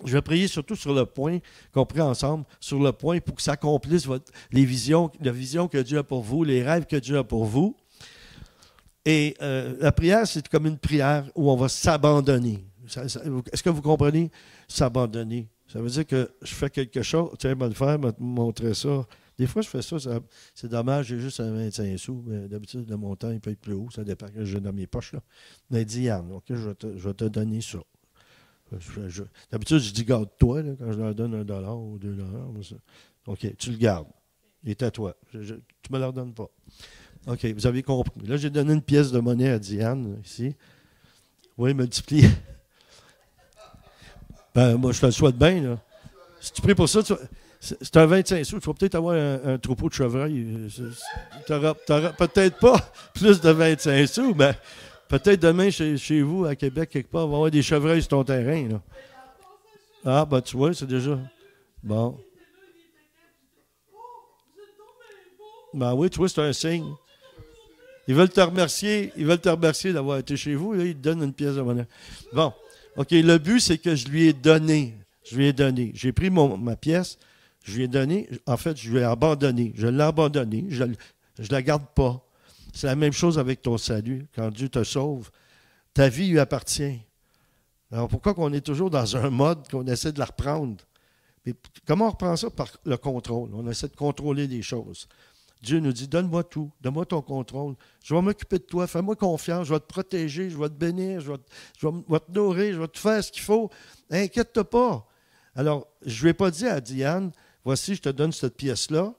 je vais prier surtout sur le point qu'on prie ensemble, sur le point pour que s'accomplissent la vision que Dieu a pour vous, les rêves que Dieu a pour vous. Et la prière, c'est comme une prière où on va s'abandonner. Est-ce que vous comprenez? S'abandonner. Ça veut dire que je fais quelque chose. Tiens, je vais le faire, je vais te montrer ça. Des fois, je fais ça, c'est dommage, j'ai juste un 25 sous. Mais d'habitude, le montant, il peut être plus haut. Ça dépend que j'ai dans mes poches. Là. Mais Diane, OK, je vais te donner ça. D'habitude, je dis garde-toi quand je leur donne $1 ou $2. OK, tu le gardes. Il est à toi. Tu ne me le redonnes pas. OK, vous avez compris. Là, j'ai donné une pièce de monnaie à Diane, ici. Oui, multiplier. Ben, moi, je te le souhaite bien. Là. Si tu pries pour ça, c'est un 25 sous. Tu vas peut-être avoir un troupeau de chevreuils. Tu n'auras peut-être pas plus de 25 sous, mais peut-être demain, chez vous, à Québec, quelque part, on va avoir des chevreuils sur ton terrain. Là. Ah, ben tu vois, c'est déjà... Bon. Ben oui, tu vois, c'est un signe. Ils veulent te remercier d'avoir été chez vous. Là, ils te donnent une pièce de monnaie. Bon. OK, le but, c'est que je lui ai donné. J'ai pris ma pièce, je lui ai donné. En fait, je lui ai abandonné. Je l'ai abandonné. Je ne la garde pas. C'est la même chose avec ton salut. Quand Dieu te sauve, ta vie lui appartient. Alors, pourquoi qu'on est toujours dans un mode qu'on essaie de la reprendre? Mais comment on reprend ça? Par le contrôle. On essaie de contrôler les choses. Dieu nous dit, donne-moi tout, donne-moi ton contrôle. Je vais m'occuper de toi, fais-moi confiance, je vais te protéger, je vais te bénir, je vais te nourrir, je vais te faire ce qu'il faut. Inquiète-toi pas. Alors, je ne lui ai pas dit à Diane, voici, je te donne cette pièce-là.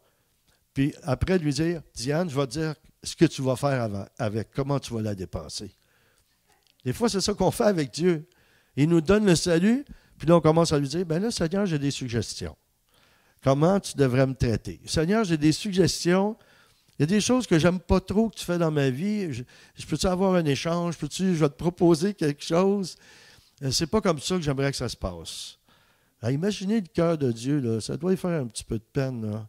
Puis après, lui dire, Diane, je vais te dire ce que tu vas faire avec, comment tu vas la dépenser. Des fois, c'est ça qu'on fait avec Dieu. Il nous donne le salut, puis là, on commence à lui dire, bien là, Seigneur, j'ai des suggestions. Comment tu devrais me traiter? Seigneur, j'ai des suggestions. Il y a des choses que j'aime pas trop que tu fais dans ma vie. Je peux-tu avoir un échange? Je vais te proposer quelque chose. C'est pas comme ça que j'aimerais que ça se passe. Alors, imaginez le cœur de Dieu, là, ça doit lui faire un petit peu de peine. Là.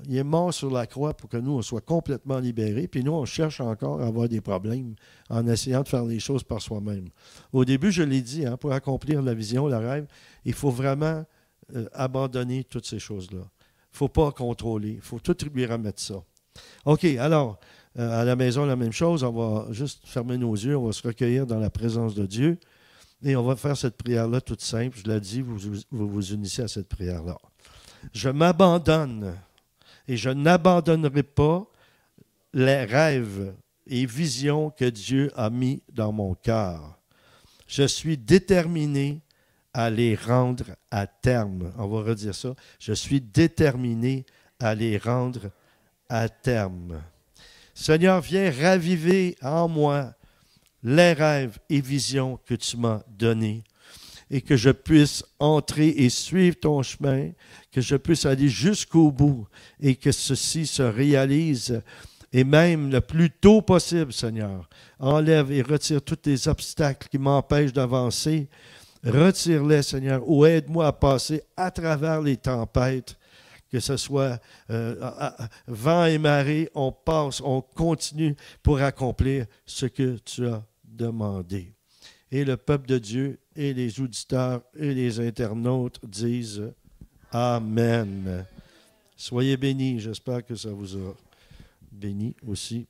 Il est mort sur la croix pour que nous, on soit complètement libérés. Puis nous, on cherche encore à avoir des problèmes en essayant de faire les choses par soi-même. Au début, je l'ai dit, pour accomplir la vision, le rêve, il faut vraiment abandonner toutes ces choses-là. Il ne faut pas contrôler. Il faut tout lui remettre ça. OK, alors, à la maison, la même chose. On va juste fermer nos yeux. On va se recueillir dans la présence de Dieu. Et on va faire cette prière-là toute simple. Je l'ai dit, vous vous unissez à cette prière-là. Je m'abandonne et je n'abandonnerai pas les rêves et visions que Dieu a mis dans mon cœur. Je suis déterminé à les rendre à terme. On va redire ça. Je suis déterminé à les rendre à terme. Seigneur, viens raviver en moi les rêves et visions que tu m'as donnés et que je puisse entrer et suivre ton chemin, que je puisse aller jusqu'au bout et que ceci se réalise et même le plus tôt possible, Seigneur. Enlève et retire tous les obstacles qui m'empêchent d'avancer. Retire-les, Seigneur, ou aide-moi à passer à travers les tempêtes, que ce soit vent et marée, on passe, on continue pour accomplir ce que tu as demandé. Et le peuple de Dieu et les auditeurs et les internautes disent Amen. Soyez bénis, j'espère que ça vous a bénis aussi.